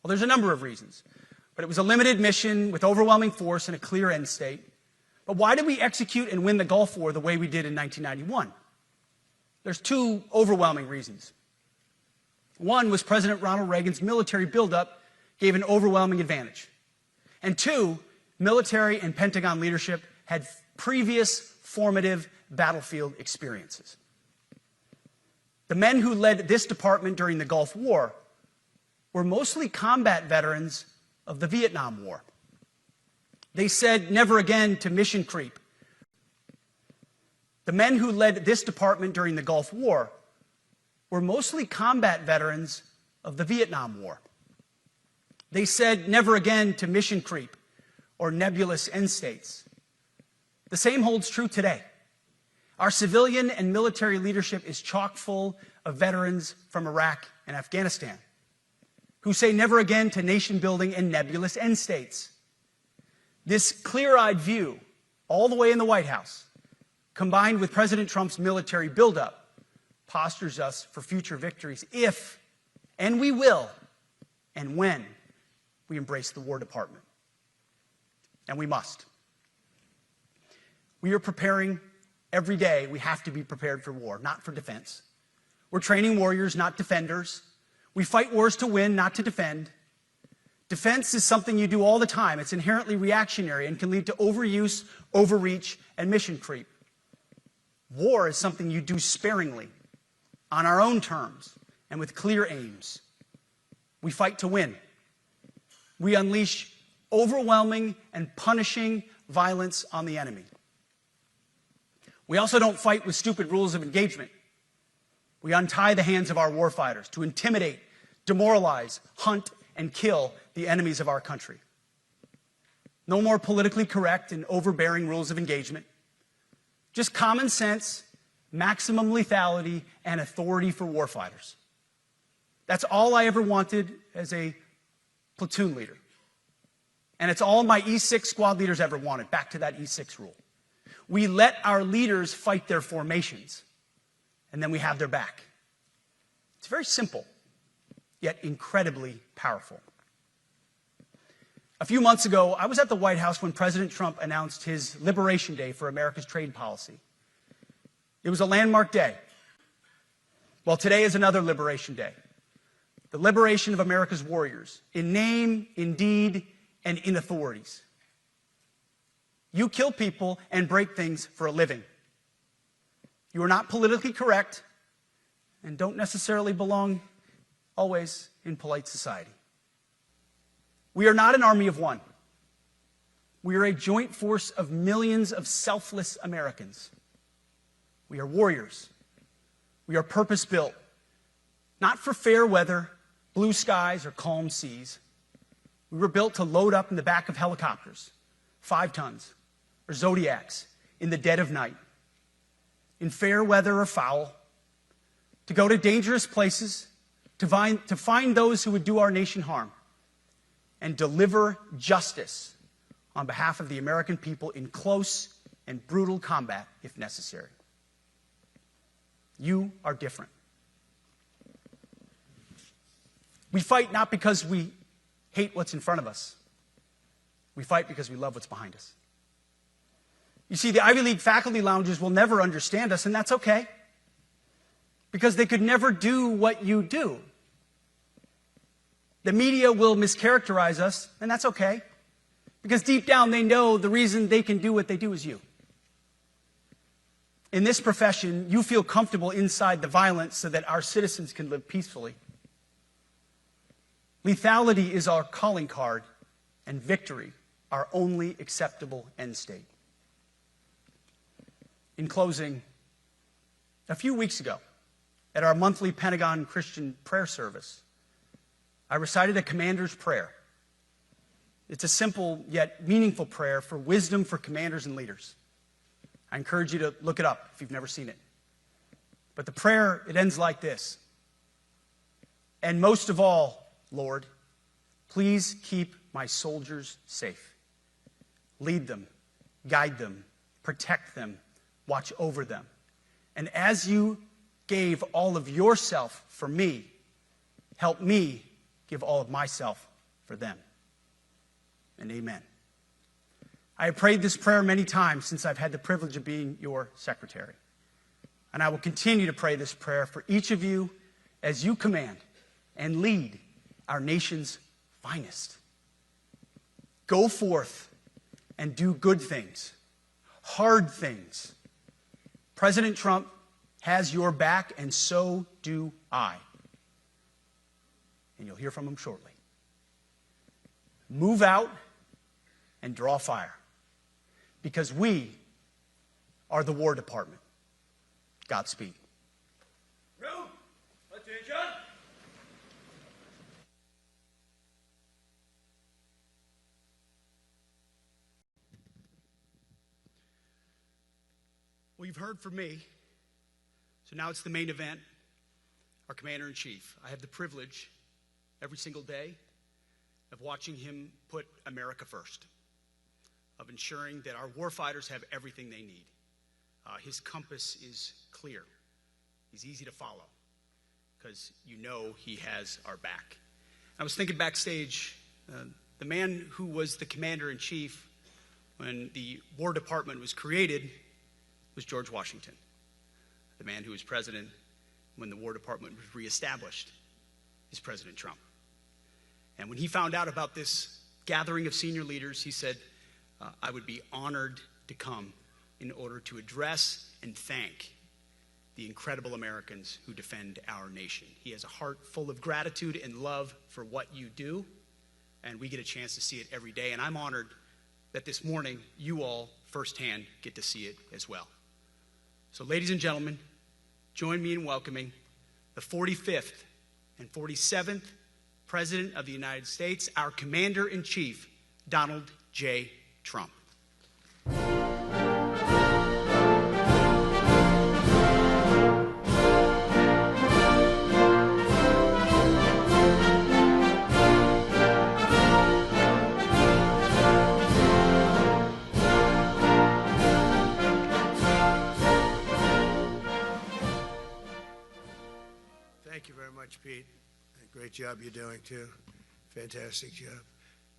Well, there's a number of reasons, but it was a limited mission with overwhelming force and a clear end state. But why did we execute and win the Gulf War the way we did in 1991? There's two overwhelming reasons. One was President Ronald Reagan's military buildup gave an overwhelming advantage. And two, military and Pentagon leadership had previous formative battlefield experiences. The men who led this department during the Gulf War were mostly combat veterans of the Vietnam War. They said never again to mission creep. The men who led this department during the Gulf War were mostly combat veterans of the Vietnam War. They said never again to mission creep or nebulous end states. The same holds true today. Our civilian and military leadership is chock full of veterans from Iraq and Afghanistan who say never again to nation building and nebulous end states. This clear-eyed view, all the way in the White House, combined with President Trump's military buildup, postures us for future victories if, and we will, and when we embrace the War Department. And we must. We are preparing every day. We have to be prepared for war, not for defense. We're training warriors, not defenders. We fight wars to win, not to defend. Defense is something you do all the time. It's inherently reactionary and can lead to overuse, overreach, and mission creep. War is something you do sparingly, on our own terms, and with clear aims. We fight to win. We unleash overwhelming and punishing violence on the enemy. We also don't fight with stupid rules of engagement. We untie the hands of our warfighters to intimidate, demoralize, hunt, and kill the enemies of our country. No more politically correct and overbearing rules of engagement. Just common sense, maximum lethality, and authority for warfighters. That's all I ever wanted as a platoon leader. And it's all my E6 squad leaders ever wanted, back to that E6 rule. We let our leaders fight their formations, and then we have their back. It's very simple, yet incredibly powerful. A few months ago, I was at the White House when President Trump announced his Liberation Day for America's trade policy. It was a landmark day. Well, today is another Liberation Day. The liberation of America's warriors, in name, in deed, and in authorities. You kill people and break things for a living. You are not politically correct and don't necessarily belong always in polite society. We are not an army of one. We are a joint force of millions of selfless Americans. We are warriors. We are purpose-built, not for fair weather, blue skies, or calm seas. We were built to load up in the back of helicopters, 5 tons, or Zodiacs, in the dead of night, in fair weather or foul, to go to dangerous places, to find those who would do our nation harm, and deliver justice on behalf of the American people in close and brutal combat if necessary. You are different. We fight not because we hate what's in front of us. We fight because we love what's behind us. You see, the Ivy League faculty lounges will never understand us, and that's okay, because they could never do what you do. The media will mischaracterize us, and that's okay, because deep down they know the reason they can do what they do is you. In this profession, you feel comfortable inside the violence so that our citizens can live peacefully. Lethality is our calling card, and victory our only acceptable end state. In closing, a few weeks ago, at our monthly Pentagon Christian prayer service, I recited a commander's prayer. It's a simple yet meaningful prayer for wisdom for commanders and leaders. I encourage you to look it up if you've never seen it. But the prayer, it ends like this. And most of all, Lord, please keep my soldiers safe. Lead them, guide them, protect them, watch over them. And as you gave all of yourself for me, help me give all of myself for them. And amen. I have prayed this prayer many times since I've had the privilege of being your secretary. And I will continue to pray this prayer for each of you as you command and lead our nation's finest. Go forth and do good things, hard things. President Trump has your back, and so do I. And you'll hear from him shortly. Move out and draw fire, because we are the War Department. Godspeed. Room, attention. Well, you've heard from me, so now it's the main event, our Commander-in-Chief. I have the privilege every single day of watching him put America first, of ensuring that our warfighters have everything they need. His compass is clear. He's easy to follow because you know he has our back. I was thinking backstage, the man who was the Commander-in-Chief when the War Department was created was George Washington. The man who was president when the War Department was reestablished is President Trump. And when he found out about this gathering of senior leaders, he said, I would be honored to come in order to address and thank the incredible Americans who defend our nation. He has a heart full of gratitude and love for what you do, and we get a chance to see it every day. And I'm honored that this morning you all firsthand get to see it as well. So ladies and gentlemen, join me in welcoming the 45th and 47th President of the United States, our Commander-in-Chief, Donald J. Trump. Thank you very much, Pete. Great job you're doing, too. Fantastic job.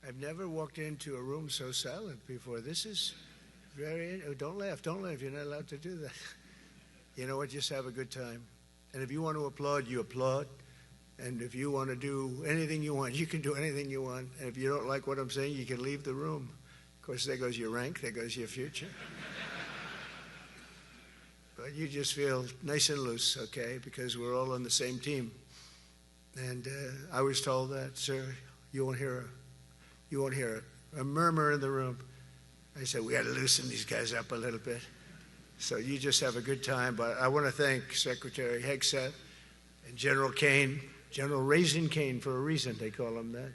I've never walked into a room so silent before. This is very... Oh, don't laugh. Don't laugh. You're not allowed to do that. You know what? Just have a good time. And if you want to applaud, you applaud. And if you want to do anything you want, you can do anything you want. And if you don't like what I'm saying, you can leave the room. Of course, there goes your rank. There goes your future. But you just feel nice and loose, okay? Because we're all on the same team. And I was told that, sir, you won't hear a murmur in the room. I said, we got to loosen these guys up a little bit. So you just have a good time. But I want to thank Secretary Hegseth and General Kane, General Raisin Kane for a reason, they call him that.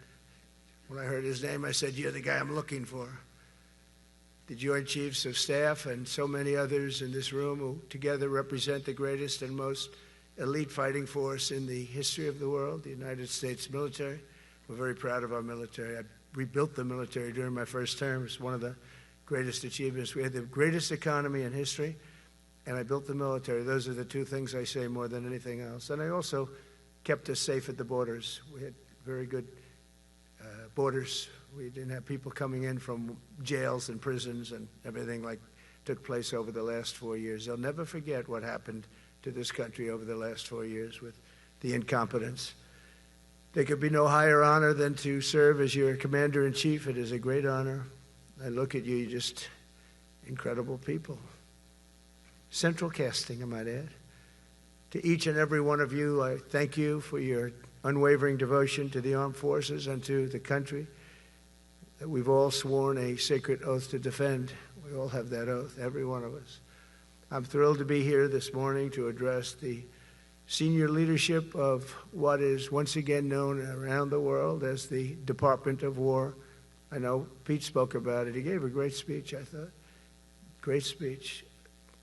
When I heard his name, I said, you're the guy I'm looking for. The Joint Chiefs of Staff and so many others in this room who together represent the greatest and most elite fighting force in the history of the world, the United States military. We're very proud of our military. I rebuilt the military during my first term. It's one of the greatest achievements. We had the greatest economy in history, and I built the military. Those are the two things I say more than anything else. And I also kept us safe at the borders. We had very good borders. We didn't have people coming in from jails and prisons and everything like took place over the last 4 years. They'll never forget what happened to this country over the last 4 years with the incompetence. There could be no higher honor than to serve as your Commander-in-Chief. It is a great honor. I look at you, just incredible people. Central casting, I might add. To each and every one of you, I thank you for your unwavering devotion to the armed forces and to the country that we've all sworn a sacred oath to defend. We all have that oath, every one of us. I'm thrilled to be here this morning to address the senior leadership of what is once again known around the world as the Department of War. I know Pete spoke about it. He gave a great speech, I thought. Great speech.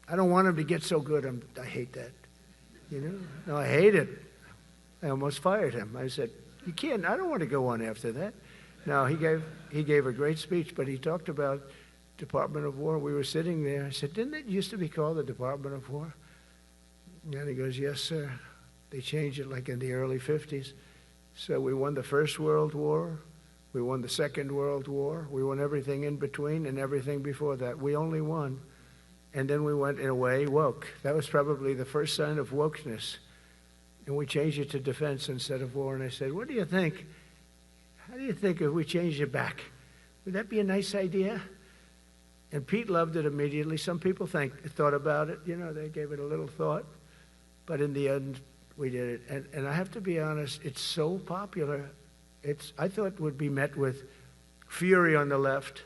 I don't want him to get so good. I hate that. You know? No, I hate it. I almost fired him. I said, you can't. I don't want to go on after that. No, he gave a great speech, but he talked about Department of War. We were sitting there. I said, didn't it used to be called the Department of War? And he goes, yes, sir. They changed it like in the early 50s. So we won the First World War. We won the Second World War. We won everything in between and everything before that. We only won. And then we went, in a way, woke. That was probably the first sign of wokeness. And we changed it to defense instead of war. And I said, what do you think? How do you think if we changed it back? Would that be a nice idea? And Pete loved it immediately. Some people thought about it. You know, they gave it a little thought. But in the end, we did it. And I have to be honest, it's so popular. I thought it would be met with fury on the left.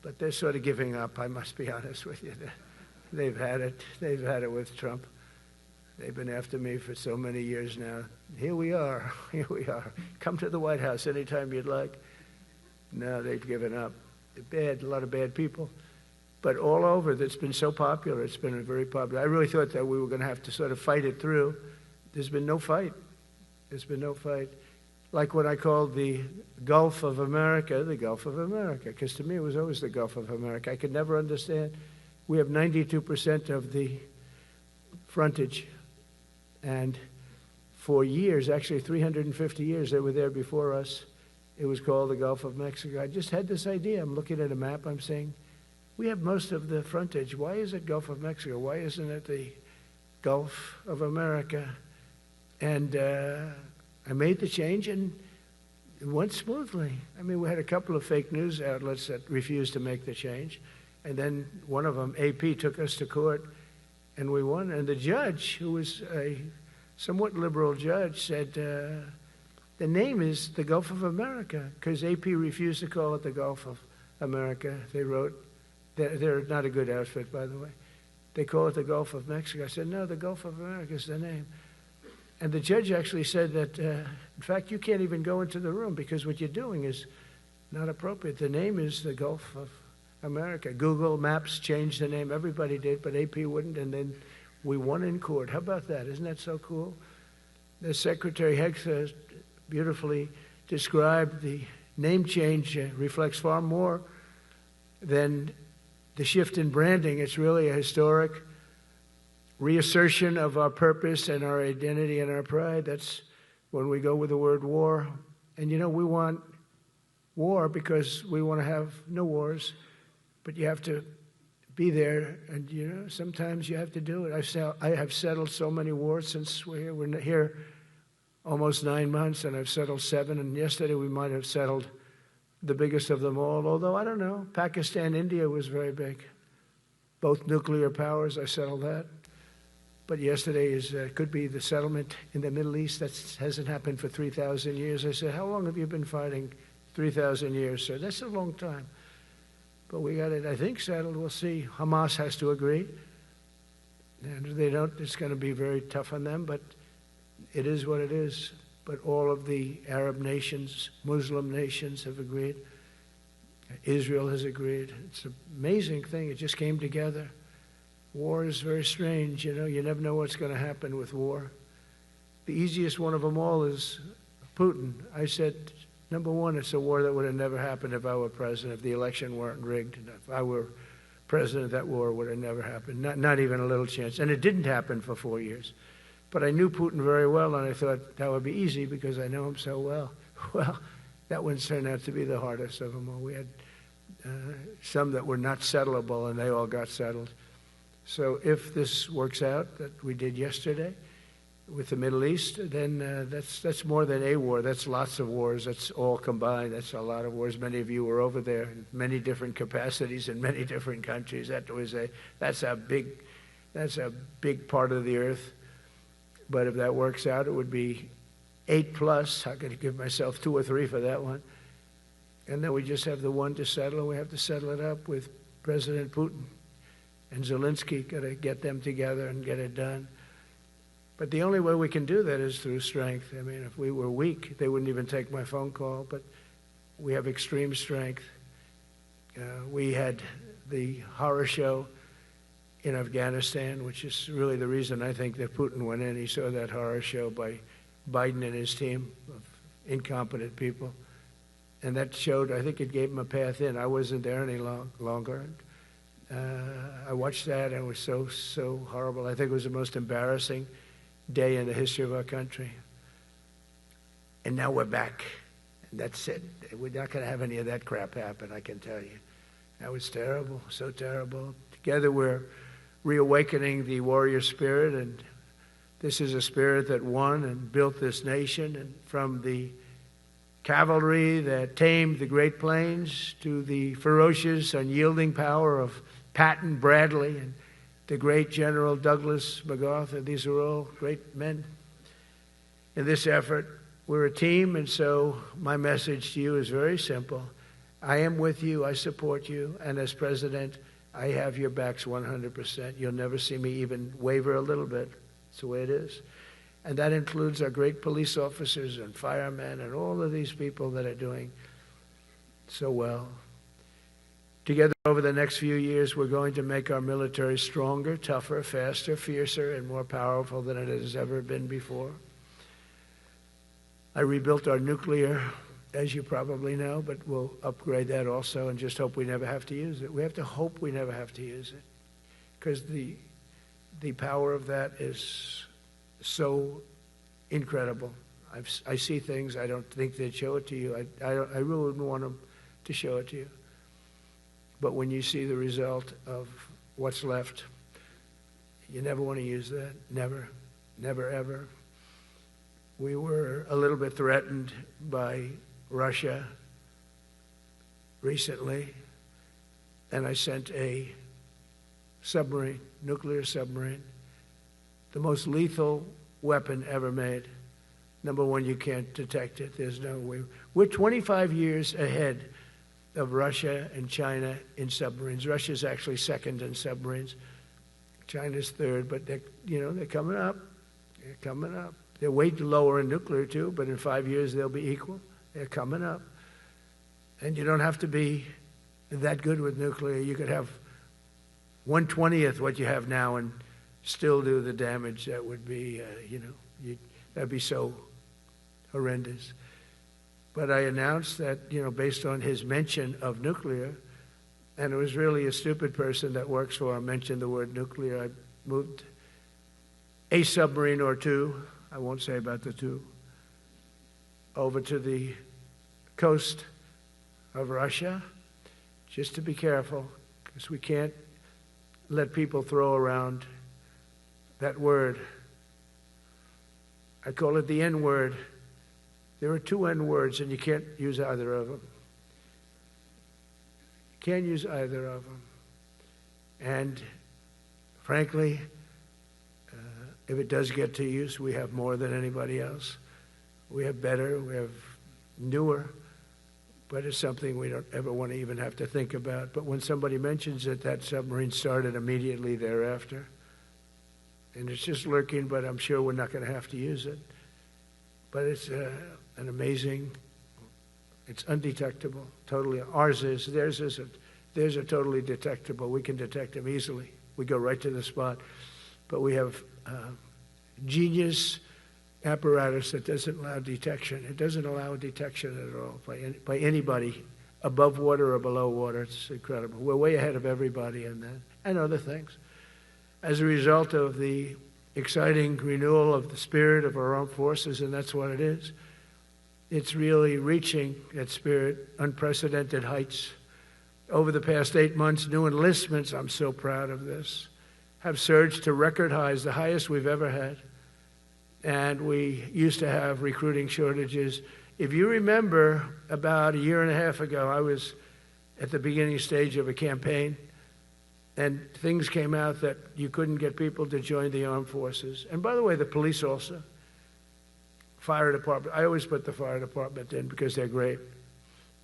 But they're sort of giving up, I must be honest with you. they've had it. They've had it with Trump. They've been after me for so many years now. Here we are. Here we are. Come to the White House anytime you'd like. No, they've given up. They're bad, a lot of bad people. But all over, that's been so popular. It's been very popular. I really thought that we were going to have to sort of fight it through. There's been no fight. There's been no fight. Like what I called the Gulf of America, the Gulf of America, because to me it was always the Gulf of America. I could never understand. We have 92% of the frontage. And for years, actually 350 years, they were there before us. It was called the Gulf of Mexico. I just had this idea. I'm looking at a map. I'm saying, we have most of the frontage. Why is it Gulf of Mexico? Why isn't it the Gulf of America? And I made the change, and it went smoothly. I mean, we had a couple of fake news outlets that refused to make the change. And then one of them, AP, took us to court, and we won. And the judge, who was a somewhat liberal judge, said, the name is the Gulf of America, because AP refused to call it the Gulf of America. They wrote, they're not a good outfit, by the way. They call it the Gulf of Mexico. I said, no, the Gulf of America is the name. And the judge actually said that, in fact, you can't even go into the room because what you're doing is not appropriate. The name is the Gulf of America. Google Maps changed the name. Everybody did, but AP wouldn't, and then we won in court. How about that? Isn't that so cool? The Secretary Hegseth beautifully described the name change reflects far more than the shift in branding. It's really a historic reassertion of our purpose and our identity and our pride. That's when we go with the word war. And, you know, we want war because we want to have no wars, but you have to be there, and, you know, sometimes you have to do it. I have settled so many wars since we're here. We're here almost 9 months, and I've settled 7, and yesterday we might have settled the biggest of them all, although I don't know. Pakistan, India was very big. Both nuclear powers, I settled that. But yesterday could be the settlement in the Middle East. That hasn't happened for 3,000 years. I said, how long have you been fighting? 3,000 years, sir. That's a long time. But we got it, I think, settled. We'll see. Hamas has to agree. And if they don't, it's going to be very tough on them, but it is what it is. But all of the Arab nations, Muslim nations have agreed. Israel has agreed. It's an amazing thing. It just came together. War is very strange, you know. You never know what's going to happen with war. The easiest one of them all is Putin. I said, number one, it's a war that would have never happened if I were president, if the election weren't rigged. If I were president, that war would have never happened. Not even a little chance. And it didn't happen for 4 years. But I knew Putin very well, and I thought that would be easy because I know him so well. Well, that one turned out to be the hardest of them all. We had some that were not settleable, and they all got settled. So if this works out, that we did yesterday with the Middle East, then that's more than a war. That's lots of wars. That's all combined. That's a lot of wars. Many of you were over there in many different capacities in many different countries. That's a big part of the earth. But if that works out, it would be 8+. I could give myself 2 or 3 for that one. And then we just have the one to settle, and we have to settle it up with President Putin and Zelensky. Got to get them together and get it done. But the only way we can do that is through strength. I mean, if we were weak, they wouldn't even take my phone call. But we have extreme strength. We had the horror show in Afghanistan, which is really the reason I think that Putin went in. He saw that horror show by Biden and his team of incompetent people. And that showed, I think it gave him a path in. I wasn't there any longer. I watched that, and it was so horrible. I think it was the most embarrassing day in the history of our country. And now we're back. And that's it. We're not going to have any of that crap happen, I can tell you. That was terrible, so terrible. Together we're reawakening the warrior spirit, and this is a spirit that won and built this nation, and from the cavalry that tamed the Great Plains to the ferocious, unyielding power of Patton Bradley and the great General Douglas MacArthur. These are all great men. In this effort, we're a team, and so my message to you is very simple. I am with you, I support you, and as president, I have your backs 100%. You'll never see me even waver a little bit. It's the way it is. And that includes our great police officers and firemen and all of these people that are doing so well. Together over the next few years, we're going to make our military stronger, tougher, faster, fiercer, and more powerful than it has ever been before. I rebuilt our nuclear, as you probably know, but we'll upgrade that also and just hope we never have to use it. We have to hope we never have to use it, because the power of that is so incredible. I see things, I don't think they'd show it to you. I really wouldn't want them to show it to you. But when you see the result of what's left, you never want to use that. Never, never, ever. We were a little bit threatened by Russia recently, and I sent a submarine, nuclear submarine, the most lethal weapon ever made. Number one, you can't detect it. There's no way. We're 25 years ahead of Russia and China in submarines. Russia's actually second in submarines. China's third, but they're coming up. They're coming up. They're way lower in nuclear too, but in 5 years they'll be equal. They're coming up. And you don't have to be that good with nuclear. You could have 1/20th what you have now and still do the damage that would be, that'd be so horrendous. But I announced that, based on his mention of nuclear, and it was really a stupid person that works for him mentioned the word nuclear, I moved a submarine or two, I won't say about the two, over to the coast of Russia, just to be careful, because we can't let people throw around that word. I call it the N-word. There are two N-words, and you can't use either of them. You can't use either of them. And frankly, if it does get to use, we have more than anybody else. We have better, we have newer, but it's something we don't ever want to even have to think about. But when somebody mentions it, that submarine started immediately thereafter. And it's just lurking, but I'm sure we're not going to have to use it. But it's an amazing, it's undetectable, totally. Ours is, theirs isn't. Theirs are totally detectable. We can detect them easily. We go right to the spot. But we have genius apparatus that doesn't allow detection. It doesn't allow detection at all by anybody above water or below water. It's incredible. We're way ahead of everybody in that and other things. As a result of the exciting renewal of the spirit of our armed forces, and that's what it is. It's really reaching that spirit, unprecedented heights. Over the past 8 months, new enlistments, I'm so proud of this, have surged to record highs, the highest we've ever had. And we used to have recruiting shortages. If you remember, about a year and a half ago, I was at the beginning stage of a campaign, and things came out that you couldn't get people to join the armed forces. And by the way, the police also. Fire department. I always put the fire department in because they're great.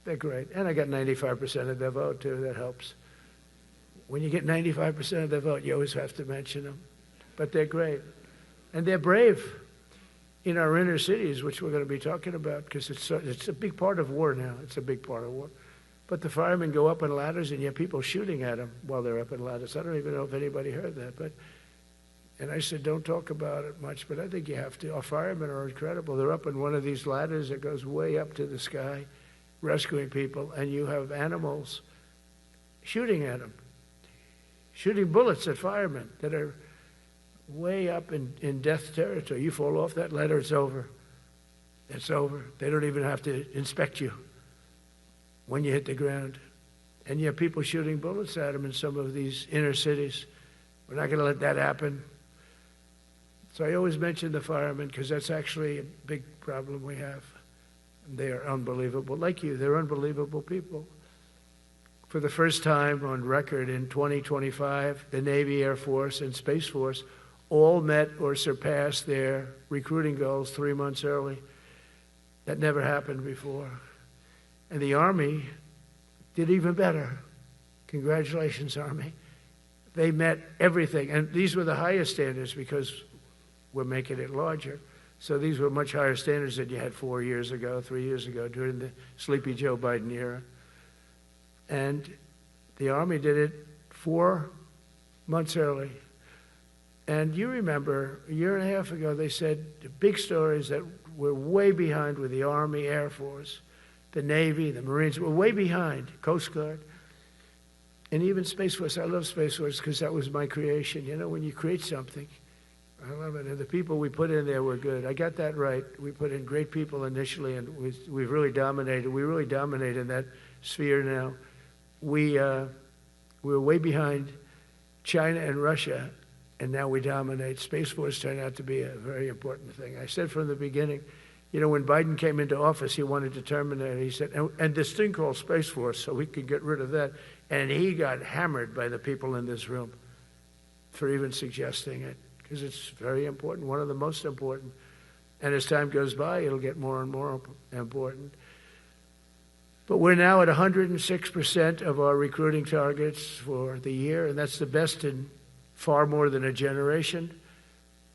They're great. And I got 95% of their vote, too. That helps. When you get 95% of their vote, you always have to mention them. But they're great. And they're brave in our inner cities, which we're going to be talking about, because it's a big part of war now. It's a big part of war. But the firemen go up in ladders, and you have people shooting at them while they're up in ladders. I don't even know if anybody heard that. And I said, don't talk about it much, but I think you have to. Our firemen are incredible. They're up in one of these ladders that goes way up to the sky, rescuing people, and you have animals shooting at them, shooting bullets at firemen that are way up in death territory. You fall off that ladder, it's over. It's over. They don't even have to inspect you when you hit the ground. And you have people shooting bullets at them in some of these inner cities. We're not going to let that happen. So I always mention the firemen because that's actually a big problem we have. They are unbelievable. Like you, they're unbelievable people. For the first time on record in 2025, the Navy, Air Force, and Space Force all met or surpassed their recruiting goals 3 months early. That never happened before. And the Army did even better. Congratulations, Army. They met everything. And these were the highest standards because we're making it larger. So these were much higher standards than you had 4 years ago, 3 years ago, during the Sleepy Joe Biden era. And the Army did it 4 months early. And you remember, a year and a half ago, they said the big stories that we're way behind with the Army, Air Force, the Navy, the Marines. We're way behind, Coast Guard. And even Space Force. I love Space Force because that was my creation. You know, when you create something, I love it. And the people we put in there were good. I got that right. We put in great people initially, and we've really dominated. We really dominate in that sphere now. We're way behind China and Russia, and now we dominate. Space Force turned out to be a very important thing. I said from the beginning, you know, when Biden came into office, he wanted to terminate it. He said, and this thing called Space Force, so we could get rid of that. And he got hammered by the people in this room for even suggesting it, because it's very important, one of the most important. And as time goes by, it'll get more and more important. But we're now at 106% of our recruiting targets for the year, and that's the best in far more than a generation.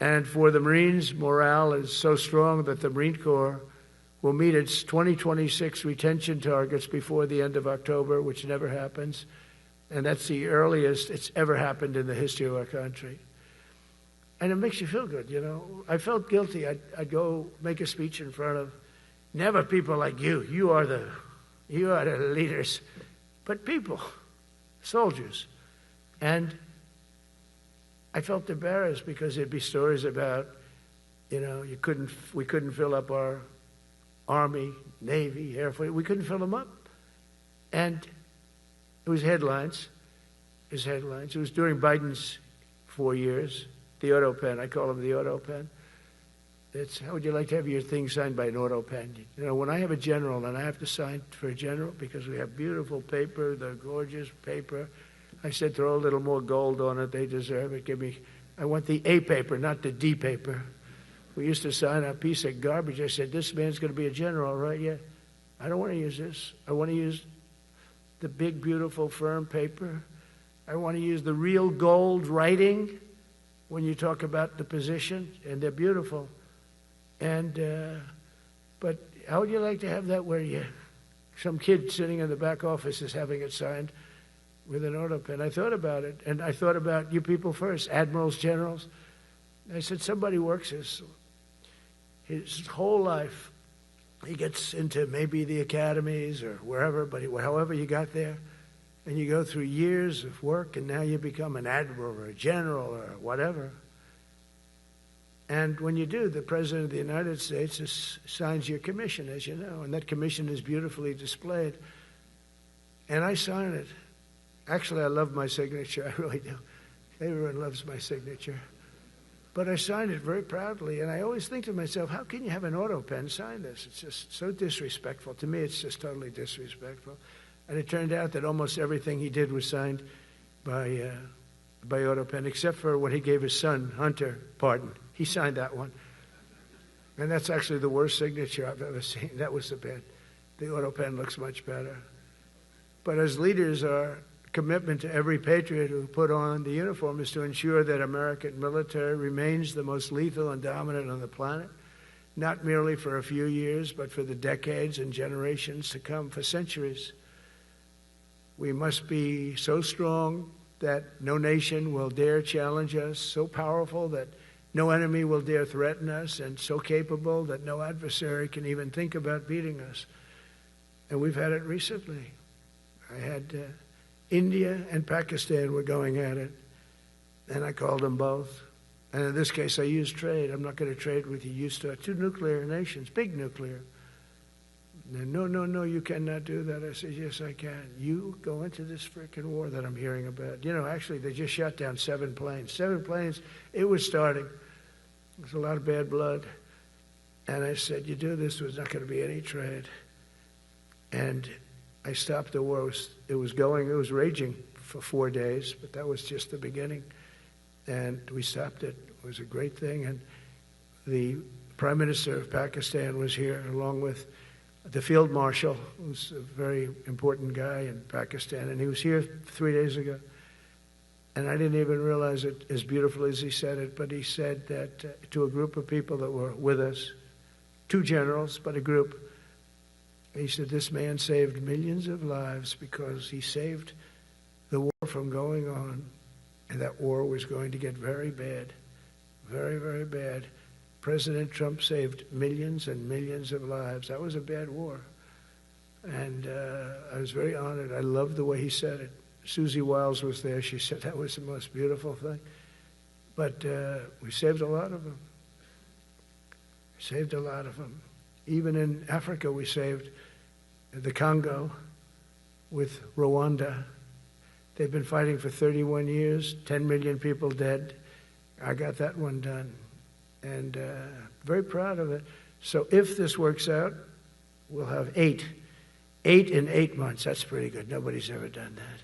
And for the Marines, morale is so strong that the Marine Corps will meet its 2026 retention targets before the end of October, which never happens. And that's the earliest it's ever happened in the history of our country. And it makes you feel good, you know. I felt guilty. I'd go make a speech in front of never people like you. You are the leaders. But people, soldiers. And I felt embarrassed because there'd be stories about, you know, we couldn't fill up our Army, Navy, Air Force. We couldn't fill them up. And it was headlines. It was during Biden's 4 years. The auto pen. I call them the auto pen. It's, how would you like to have your thing signed by an auto pen? You know, when I have a general and I have to sign for a general because we have beautiful paper, the gorgeous paper, I said throw a little more gold on it. They deserve it. I want the A paper, not the D paper. We used to sign a piece of garbage. I said, this man's going to be a general, right? Yeah. I don't want to use this. I want to use the big, beautiful, firm paper. I want to use the real gold writing when you talk about the position, and they're beautiful. And, but how would you like to have that where some kid sitting in the back office is having it signed with an auto pen? I thought about it, and I thought about you people first, admirals, generals. I said, somebody works his whole life. He gets into maybe the academies or wherever, but however you got there, and you go through years of work, and now you become an admiral or a general or whatever. And when you do, the President of the United States signs your commission, as you know, and that commission is beautifully displayed. And I sign it. Actually, I love my signature. I really do. Everyone loves my signature. But I signed it very proudly, and I always think to myself, how can you have an auto pen sign this? It's just so disrespectful. To me, it's just totally disrespectful. And it turned out that almost everything he did was signed by auto pen, except for when he gave his son, Hunter, pardon. He signed that one. And that's actually the worst signature I've ever seen. That was the bad. The auto pen looks much better. But as leaders, our commitment to every patriot who put on the uniform is to ensure that American military remains the most lethal and dominant on the planet, not merely for a few years, but for the decades and generations to come, for centuries. We must be so strong that no nation will dare challenge us, so powerful that no enemy will dare threaten us, and so capable that no adversary can even think about beating us. And we've had it recently. I had India and Pakistan were going at it, and I called them both. And in this case, I used trade. I'm not going to trade with you. Used to 2 nuclear nations, big nuclear. And no, you cannot do that. I said, yes, I can. You go into this frickin' war that I'm hearing about. You know, actually, they just shot down 7 planes. 7 planes. It was starting. There's a lot of bad blood. And I said, you do this, there's not going to be any trade. And I stopped the war. It was raging for 4 days, but that was just the beginning. And we stopped it. It was a great thing. And the Prime Minister of Pakistan was here, along with the field marshal, who's a very important guy in Pakistan, and he was here 3 days ago. And I didn't even realize it as beautiful as he said it, but he said that to a group of people that were with us, 2 generals, but a group, he said, this man saved millions of lives because he saved the war from going on, and that war was going to get very bad, very, very bad. President Trump saved millions and millions of lives. That was a bad war. And I was very honored. I loved the way he said it. Susie Wiles was there. She said that was the most beautiful thing. But we saved a lot of them. Saved a lot of them. Even in Africa, we saved the Congo with Rwanda. They've been fighting for 31 years, 10 million people dead. I got that one done. And very proud of it. So if this works out, we'll have 8. 8 in 8 months. That's pretty good. Nobody's ever done that.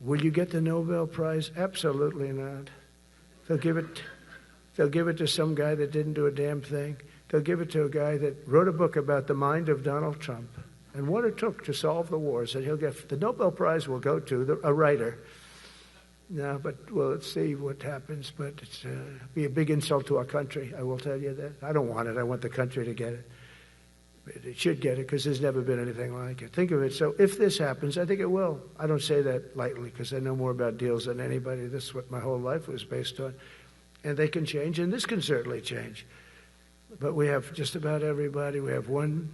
Will you get the Nobel Prize? Absolutely not. They'll give it to some guy that didn't do a damn thing. They'll give it to a guy that wrote a book about the mind of Donald Trump and what it took to solve the wars. And he'll get the Nobel Prize will go to a writer. No, but well, let's see what happens. But it's be a big insult to our country. I will tell you that. I don't want it. I want the country to get it. It should get it because there's never been anything like it. Think of it. So if this happens, I think it will. I don't say that lightly because I know more about deals than anybody. This is what my whole life was based on. And they can change, and this can certainly change. But we have just about everybody. We have one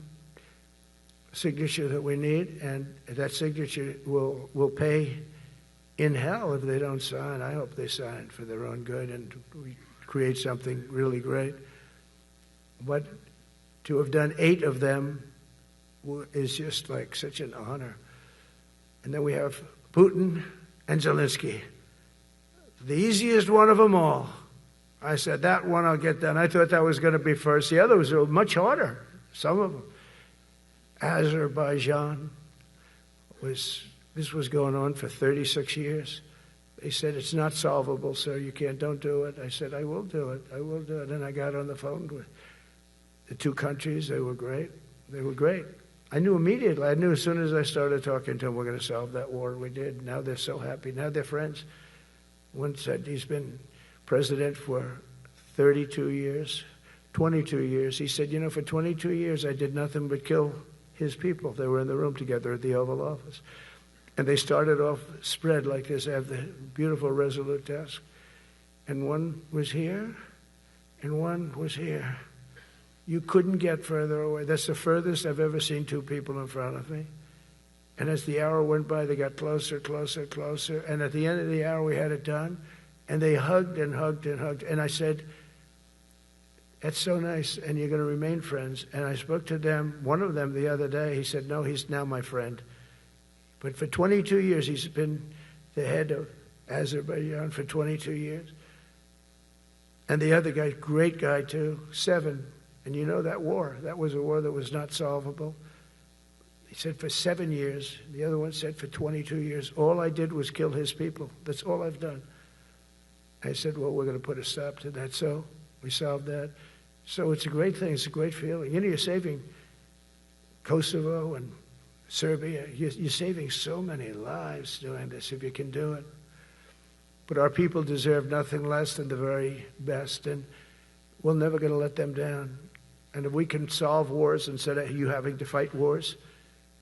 signature that we need, and that signature will pay in hell if they don't sign. I hope they sign for their own good and we create something really great. But to have done 8 of them is just like such an honor. And then we have Putin and Zelensky. The easiest one of them all. I said, that one I'll get done. I thought that was going to be first. The others were much harder, some of them. Azerbaijan this was going on for 36 years. They said, it's not solvable, sir. Don't do it. I said, I will do it. I will do it. And I got on the phone with the 2 countries. They were great. They were great. I knew immediately. I knew as soon as I started talking to them, we're going to solve that war. We did. Now they're so happy. Now they're friends. One said he's been president for 32 years, 22 years. He said, for 22 years, I did nothing but kill his people. They were in the room together at the Oval Office. And they started off spread like this. They have the beautiful Resolute desk. And one was here, and one was here. You couldn't get further away. That's the furthest I've ever seen 2 people in front of me. And as the hour went by, they got closer, closer, closer. And at the end of the hour, we had it done. And they hugged and hugged and hugged. And I said, that's so nice, and you're going to remain friends. And I spoke to them, one of them the other day. He said, no, he's now my friend. But for 22 years, he's been the head of Azerbaijan for 22 years. And the other guy, great guy too, 7. And you know that war, that was a war that was not solvable. He said for 7 years. The other one said for 22 years. All I did was kill his people. That's all I've done. I said, well, we're going to put a stop to that. So we solved that. So it's a great thing. It's a great feeling. You're saving Kosovo and Serbia. You're saving so many lives doing this if you can do it. But our people deserve nothing less than the very best, and we're never going to let them down. And if we can solve wars instead of you having to fight wars,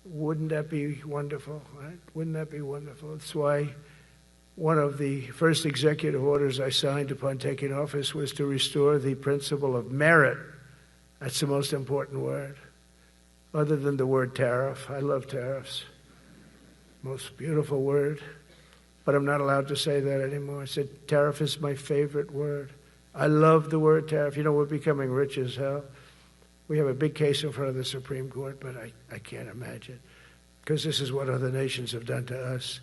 wouldn't that be wonderful, right? Wouldn't that be wonderful? That's why one of the first executive orders I signed upon taking office was to restore the principle of merit. That's the most important word, other than the word tariff. I love tariffs. Most beautiful word. But I'm not allowed to say that anymore. I said tariff is my favorite word. I love the word tariff. We're becoming rich as hell. We have a big case in front of the Supreme Court, but I can't imagine. Because this is what other nations have done to us.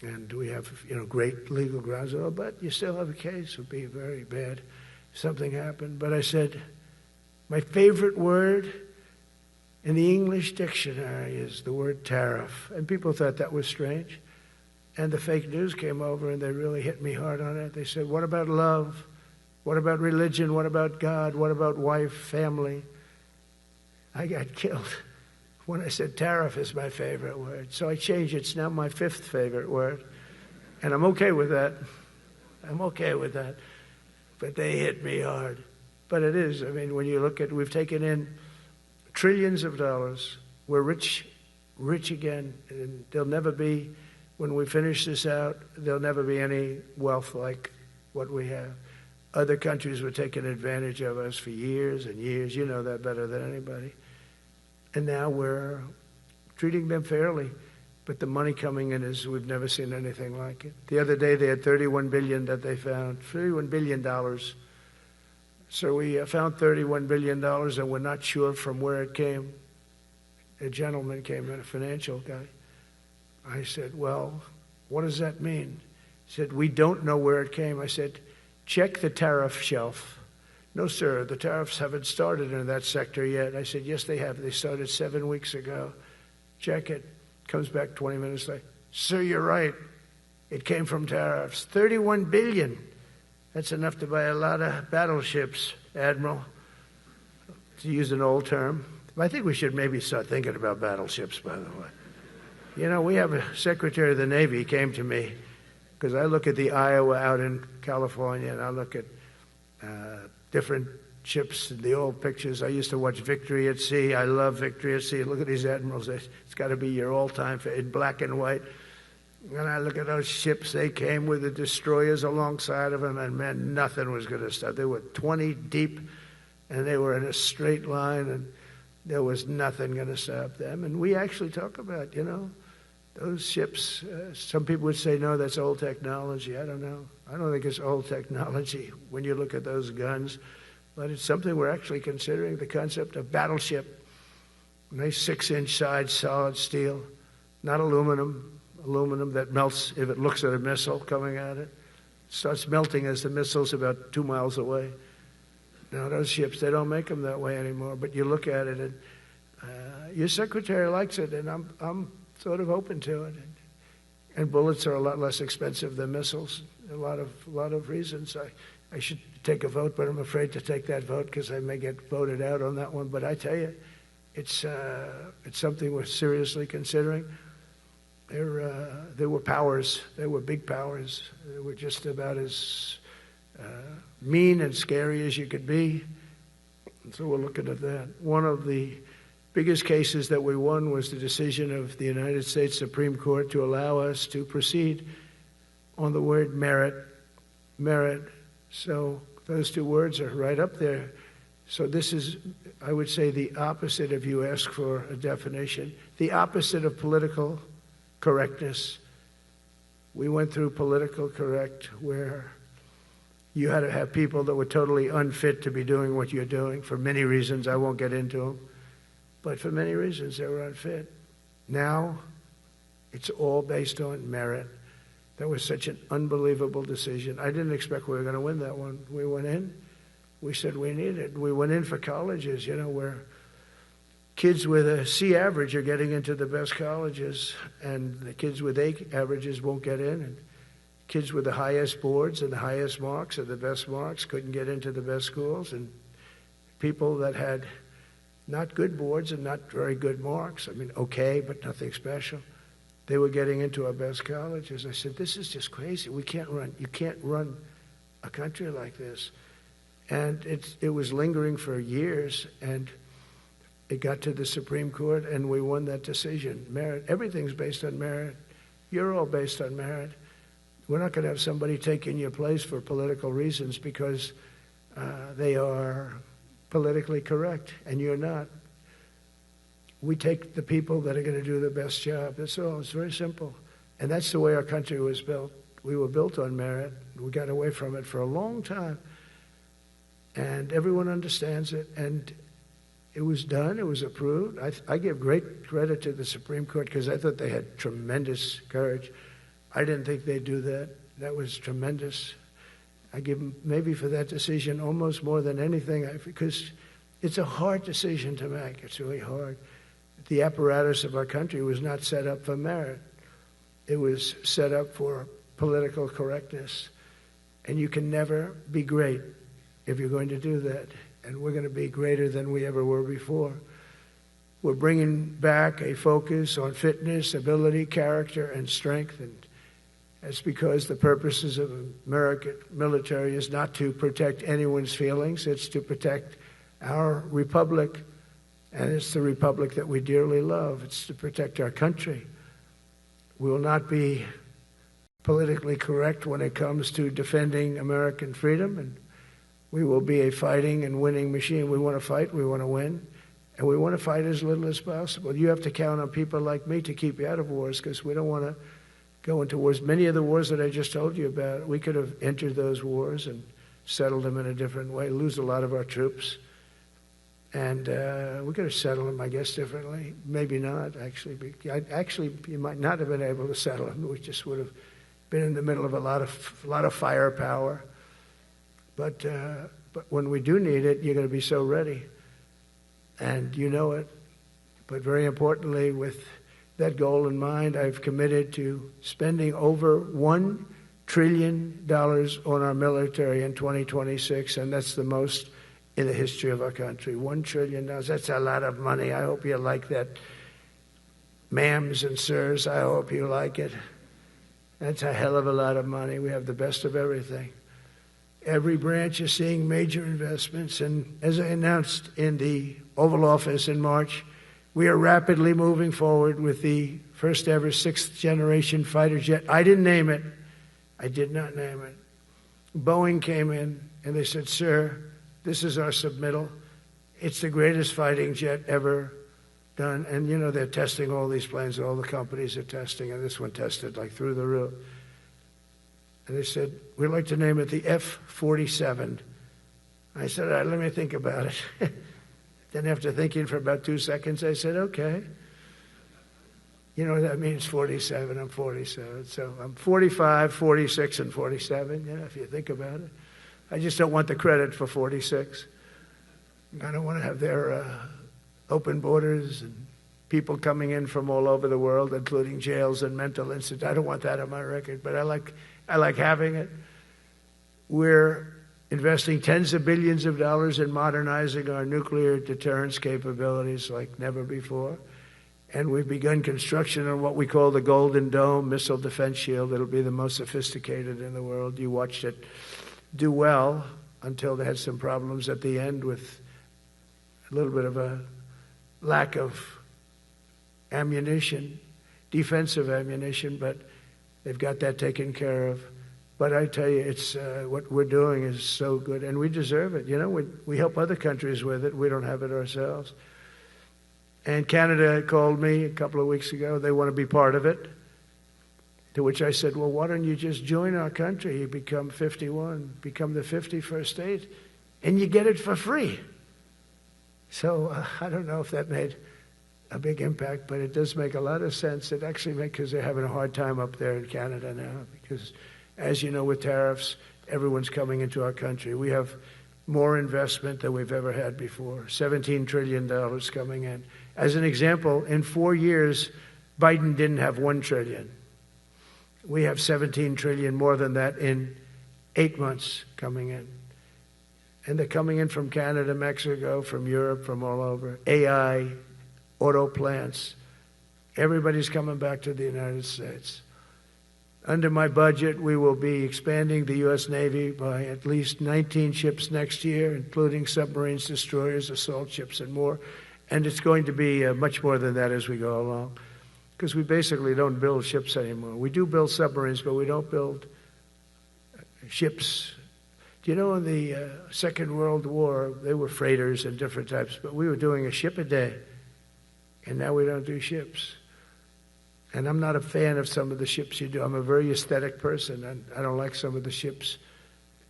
And we have, great legal grounds. But you still have a case. It would be very bad if something happened. But I said, my favorite word in the English dictionary is the word tariff. And people thought that was strange. And the fake news came over and they really hit me hard on it. They said, what about love? What about religion? What about God? What about wife, family? I got killed when I said tariff is my favorite word. So I changed it. It's now my 5th favorite word. And I'm okay with that. I'm okay with that. But they hit me hard. But it is. I mean, when you look at, we've taken in trillions of dollars. We're rich again. And there'll never be, when we finish this out, there'll never be any wealth like what we have. Other countries were taking advantage of us for years and years. You know that better than anybody. And now we're treating them fairly. But the money coming in is, we've never seen anything like it. The other day they had $31 billion that they found, $31 billion. So we found $31 billion and we're not sure from where it came. A gentleman came in, a financial guy. I said, well, what does that mean? He said, we don't know where it came. I said, check the tariff shelf. No, sir, the tariffs haven't started in that sector yet. I said, yes, they have. They started 7 weeks ago. Check it. Comes back 20 minutes later. Sir, you're right. It came from tariffs. $31 billion. That's enough to buy a lot of battleships, Admiral, to use an old term. I think we should maybe start thinking about battleships, by the way. You know, we have a Secretary of the Navy came to me, because I look at the Iowa out in California, and I look at different ships, the old pictures. I used to watch Victory at Sea. I love Victory at Sea. Look at these admirals. It's got to be your all-time in black and white. And I look at those ships. They came with the destroyers alongside of them, and man, nothing was going to stop. They were 20 deep, and they were in a straight line, and there was nothing going to stop them. And we actually talk about, you know, those ships. Some people would say, no, that's old technology. I don't know. I don't think it's old technology when you look at those guns. But it's something we're actually considering, the concept of battleship. Nice 6-inch side, solid steel, not aluminum that melts if it looks at a missile coming at it. It starts melting as the missile's about 2 miles away. Now, those ships, they don't make them that way anymore, but you look at it, and your secretary likes it, and I'm sort of open to it. And bullets are a lot less expensive than missiles, a lot of reasons. I should take a vote, but I'm afraid to take that vote because I may get voted out on that one. But I tell you, it's something we're seriously considering. There were powers. There were big powers. They were just about as mean and scary as you could be. And so we're looking at that. One of the biggest cases that we won was the decision of the United States Supreme Court to allow us to proceed on the word merit. Merit. So those two words are right up there. So this is, I would say, the opposite if you ask for a definition. The opposite of political correctness. We went through political correct where you had to have people that were totally unfit to be doing what you're doing for many reasons. I won't get into them. But for many reasons, they were unfit. Now, it's all based on merit. That was such an unbelievable decision. I didn't expect we were going to win that one. We went in. We said we needed it. We went in for colleges, you know, where kids with a C average are getting into the best colleges, and the kids with A averages won't get in. And kids with the highest boards and the highest marks and the best marks couldn't get into the best schools. And people that had not good boards and not very good marks, I mean, okay, but nothing special, they were getting into our best colleges. I said, this is just crazy. You can't run a country like this. And it was lingering for years, and it got to the Supreme Court, and we won that decision. Merit, everything's based on merit. You're all based on merit. We're not going to have somebody taking your place for political reasons because they are politically correct, and you're not. We take the people that are going to do the best job. That's all. It's very simple. And that's the way our country was built. We were built on merit. We got away from it for a long time. And everyone understands it. And it was done. It was approved. I give great credit to the Supreme Court because I thought they had tremendous courage. I didn't think they'd do that. That was tremendous. I give them maybe for that decision almost more than anything because it's a hard decision to make. It's really hard. The apparatus of our country was not set up for merit. It was set up for political correctness. And you can never be great if you're going to do that. And we're going to be greater than we ever were before. We're bringing back a focus on fitness, ability, character, and strength. And that's because the purposes of American military is not to protect anyone's feelings. It's to protect our republic. And it's the republic that we dearly love. It's to protect our country. We will not be politically correct when it comes to defending American freedom. And we will be a fighting and winning machine. We want to fight. We want to win. And we want to fight as little as possible. You have to count on people like me to keep you out of wars, because we don't want to go into wars. Many of the wars that I just told you about, we could have entered those wars and settled them in a different way, lose a lot of our troops. And we could have settled them, I guess, differently. Maybe not, actually. Actually, you might not have been able to settle them. We just would have been in the middle of a lot of firepower. But when we do need it, you're going to be so ready. And you know it. But very importantly, with that goal in mind, I've committed to spending over $1 trillion on our military in 2026, and that's the most in the history of our country. $1 trillion. That's a lot of money. I hope you like that. Ma'ams and sirs, I hope you like it. That's a hell of a lot of money. We have the best of everything. Every branch is seeing major investments, and as I announced in the Oval Office in March, we are rapidly moving forward with the first ever 6th generation fighter jet. I didn't name it. I did not name it. Boeing came in and they said, "Sir, this is our submittal. It's the greatest fighting jet ever done." And you know, they're testing all these planes, all the companies are testing, and this one tested like through the roof. And they said, "We'd like to name it the F-47. I said, "All right, let me think about it." Then after thinking for about 2 seconds, I said, "Okay." You know what that means, 47. I'm 47. So I'm 45, 46, and 47, yeah, if you think about it. I just don't want the credit for 46. I don't want to have their open borders and people coming in from all over the world, including jails and mental institutes. I don't want that on my record, but I like having it. We're investing tens of billions of dollars in modernizing our nuclear deterrence capabilities like never before. And we've begun construction on what we call the Golden Dome missile defense shield. It'll be the most sophisticated in the world. You watched it do well until they had some problems at the end with a little bit of a lack of ammunition, defensive ammunition, but they've got that taken care of. But I tell you, it's what we're doing is so good, and we deserve it. You know, we help other countries with it. We don't have it ourselves. And Canada called me a couple of weeks ago. They want to be part of it. To which I said, "Well, why don't you just join our country? You become 51, become the 51st state, and you get it for free." So I don't know if that made a big impact, but it does make a lot of sense. It actually makes, because they're having a hard time up there in Canada now, because as you know, with tariffs, everyone's coming into our country. We have more investment than we've ever had before, $17 trillion coming in. As an example, in 4 years, Biden didn't have $1 trillion. We have $17 trillion more than that in 8 months coming in. And they're coming in from Canada, Mexico, from Europe, from all over. AI, auto plants. Everybody's coming back to the United States. Under my budget, we will be expanding the U.S. Navy by at least 19 ships next year, including submarines, destroyers, assault ships, and more. And it's going to be much more than that as we go along, because we basically don't build ships anymore. We do build submarines, but we don't build ships. Do you know in the Second World War, they were freighters and different types, but we were doing a ship a day, and now we don't do ships. And I'm not a fan of some of the ships you do. I'm a very aesthetic person, and I don't like some of the ships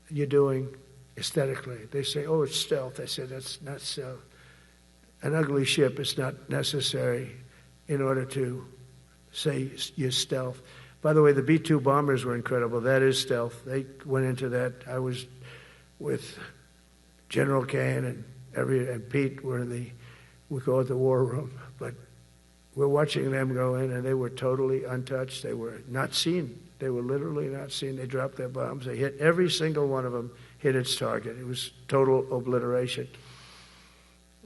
you're doing aesthetically. They say, "Oh, it's stealth." I say, "That's not stealth. An ugly ship is not necessary in order to say you're stealth." By the way, the B-2 bombers were incredible. That is stealth. They went into that. I was with General Kane and Pete were in we call it the war room, but we're watching them go in, and they were totally untouched. They were not seen. They were literally not seen. They dropped their bombs. They hit every single one of them, hit its target. It was total obliteration.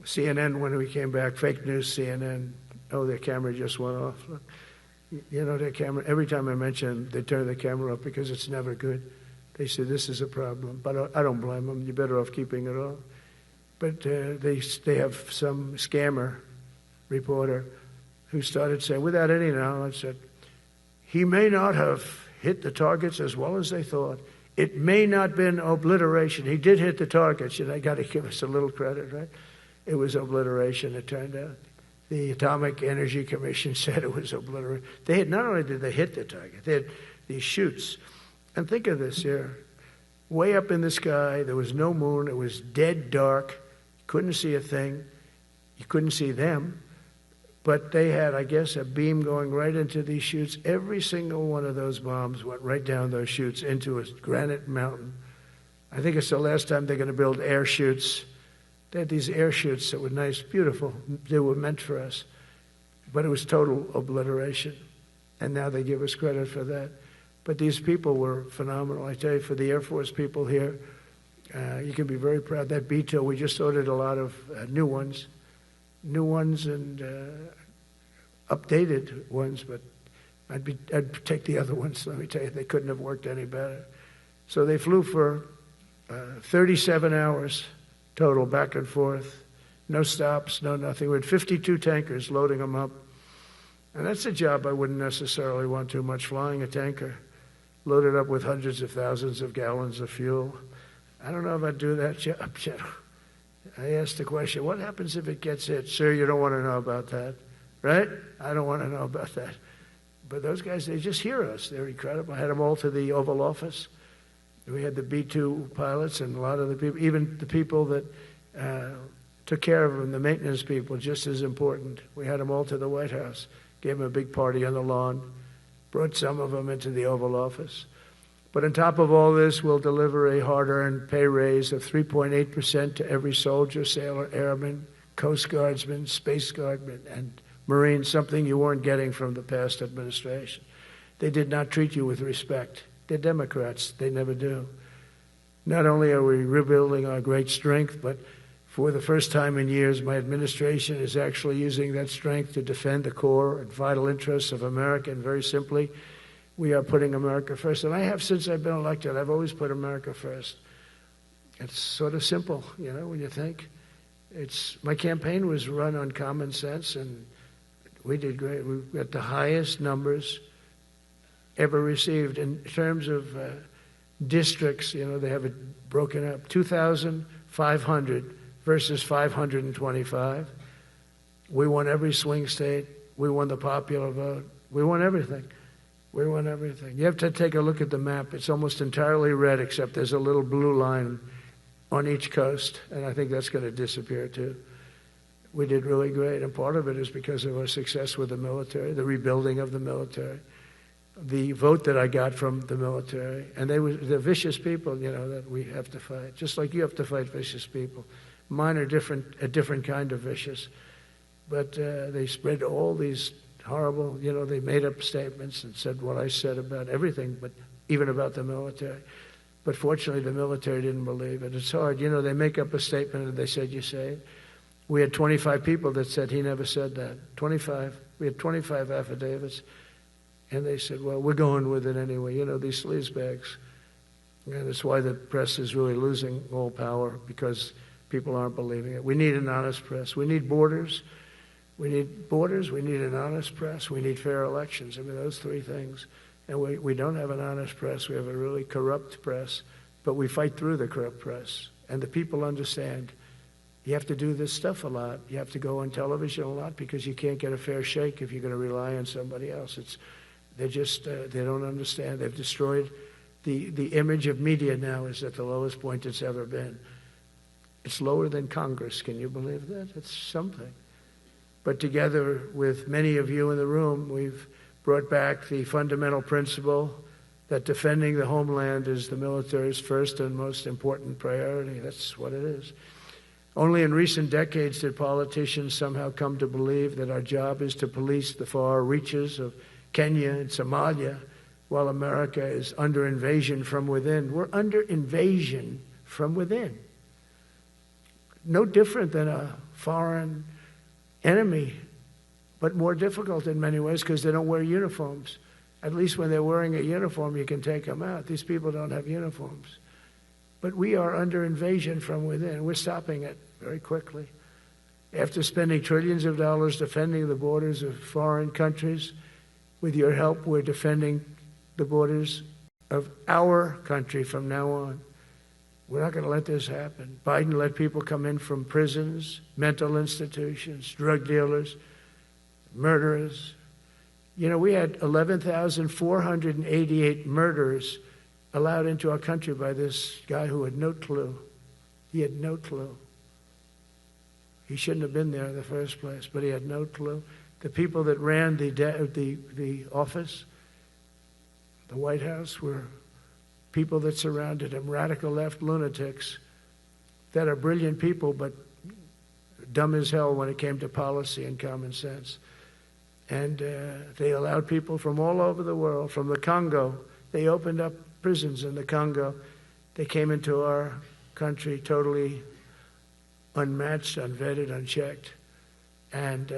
CNN, when we came back, fake news CNN, oh, their camera just went off. You know, their camera, every time I mention, they turn the camera off because it's never good. They say, this is a problem. But I don't blame them. You're better off keeping it off. But they have some scammer reporter who started saying, without any knowledge, that he may not have hit the targets as well as they thought. It may not have been obliteration. He did hit the targets, and I got to give us a little credit, right? It was obliteration, it turned out. The Atomic Energy Commission said it was obliteration. They had, not only did they hit the target, they had these chutes. And think of this here. Way up in the sky, there was no moon. It was dead dark. You couldn't see a thing. You couldn't see them. But they had, I guess, a beam going right into these chutes. Every single one of those bombs went right down those chutes into a granite mountain. I think it's the last time they're going to build air chutes. They had these air chutes that were nice, beautiful. They were meant for us. But it was total obliteration. And now they give us credit for that. But these people were phenomenal. I tell you, for the Air Force people here, you can be very proud. That B-2, we just ordered a lot of new ones and updated ones, but I'd take the other ones. Let me tell you, they couldn't have worked any better. So they flew for 37 hours total, back and forth, no stops, no nothing. We had 52 tankers loading them up. And that's a job I wouldn't necessarily want too much, flying a tanker, loaded up with hundreds of thousands of gallons of fuel. I don't know if I'd do that job. I asked the question, what happens if it gets hit? Sir, you don't want to know about that, right? I don't want to know about that. But those guys, they just hear us. They're incredible. I had them all to the Oval Office. We had the B-2 pilots and a lot of the people, even the people that took care of them, the maintenance people, just as important. We had them all to the White House, gave them a big party on the lawn, brought some of them into the Oval Office. But on top of all this, we'll deliver a hard-earned pay raise of 3.8% to every soldier, sailor, airman, Coast Guardsman, Space Guardman, and Marine, something you weren't getting from the past administration. They did not treat you with respect. They're Democrats. They never do. Not only are we rebuilding our great strength, but for the first time in years, my administration is actually using that strength to defend the core and vital interests of America. And very simply, we are putting America first. And I have since I've been elected. I've always put America first. It's sort of simple, you know, when you think. My campaign was run on common sense, and we did great. We got the highest numbers ever received in terms of districts. You know, they have it broken up, 2,500 versus 525. We won every swing state. We won the popular vote. We won everything. We won everything. You have to take a look at the map. It's almost entirely red, except there's a little blue line on each coast, and I think that's going to disappear too. We did really great, and part of it is because of our success with the military, the rebuilding of the military, the vote that I got from the military, and they're vicious people, you know, that we have to fight, just like you have to fight vicious people. Mine are a different kind of vicious, but they spread all these horrible, you know, they made up statements and said what I said about everything, but even about the military. But fortunately, the military didn't believe it. It's hard. You know, they make up a statement and they said, you say it. We had 25 people that said he never said that. 25. We had 25 affidavits. And they said, well, we're going with it anyway. You know, these sleazebags. And it's why the press is really losing all power, because people aren't believing it. We need an honest press. We need borders. We need borders. We need an honest press. We need fair elections. I mean, those three things. And we don't have an honest press. We have a really corrupt press. But we fight through the corrupt press. And the people understand. You have to do this stuff a lot. You have to go on television a lot, because you can't get a fair shake if you're going to rely on somebody else. They don't understand. They've destroyed the image of media now is at the lowest point it's ever been. It's lower than Congress. Can you believe that? It's something. But together with many of you in the room, we've brought back the fundamental principle that defending the homeland is the military's first and most important priority. That's what it is. Only in recent decades did politicians somehow come to believe that our job is to police the far reaches of Kenya and Somalia, while America is under invasion from within. We're under invasion from within. No different than a foreign enemy, but more difficult in many ways because they don't wear uniforms. At least when they're wearing a uniform, you can take them out. These people don't have uniforms. But we are under invasion from within. We're stopping it very quickly. After spending trillions of dollars defending the borders of foreign countries, with your help, we're defending the borders of our country from now on. We're not going to let this happen. Biden let people come in from prisons, mental institutions, drug dealers, murderers. You know, we had 11,488 murderers allowed into our country by this guy who had no clue. He had no clue. He shouldn't have been there in the first place, but he had no clue. The people that ran the office, the White House, were people that surrounded him, radical left lunatics that are brilliant people, but dumb as hell when it came to policy and common sense. And they allowed people from all over the world, from the Congo. They opened up prisons in the Congo. They came into our country totally unmatched, unvetted, unchecked. And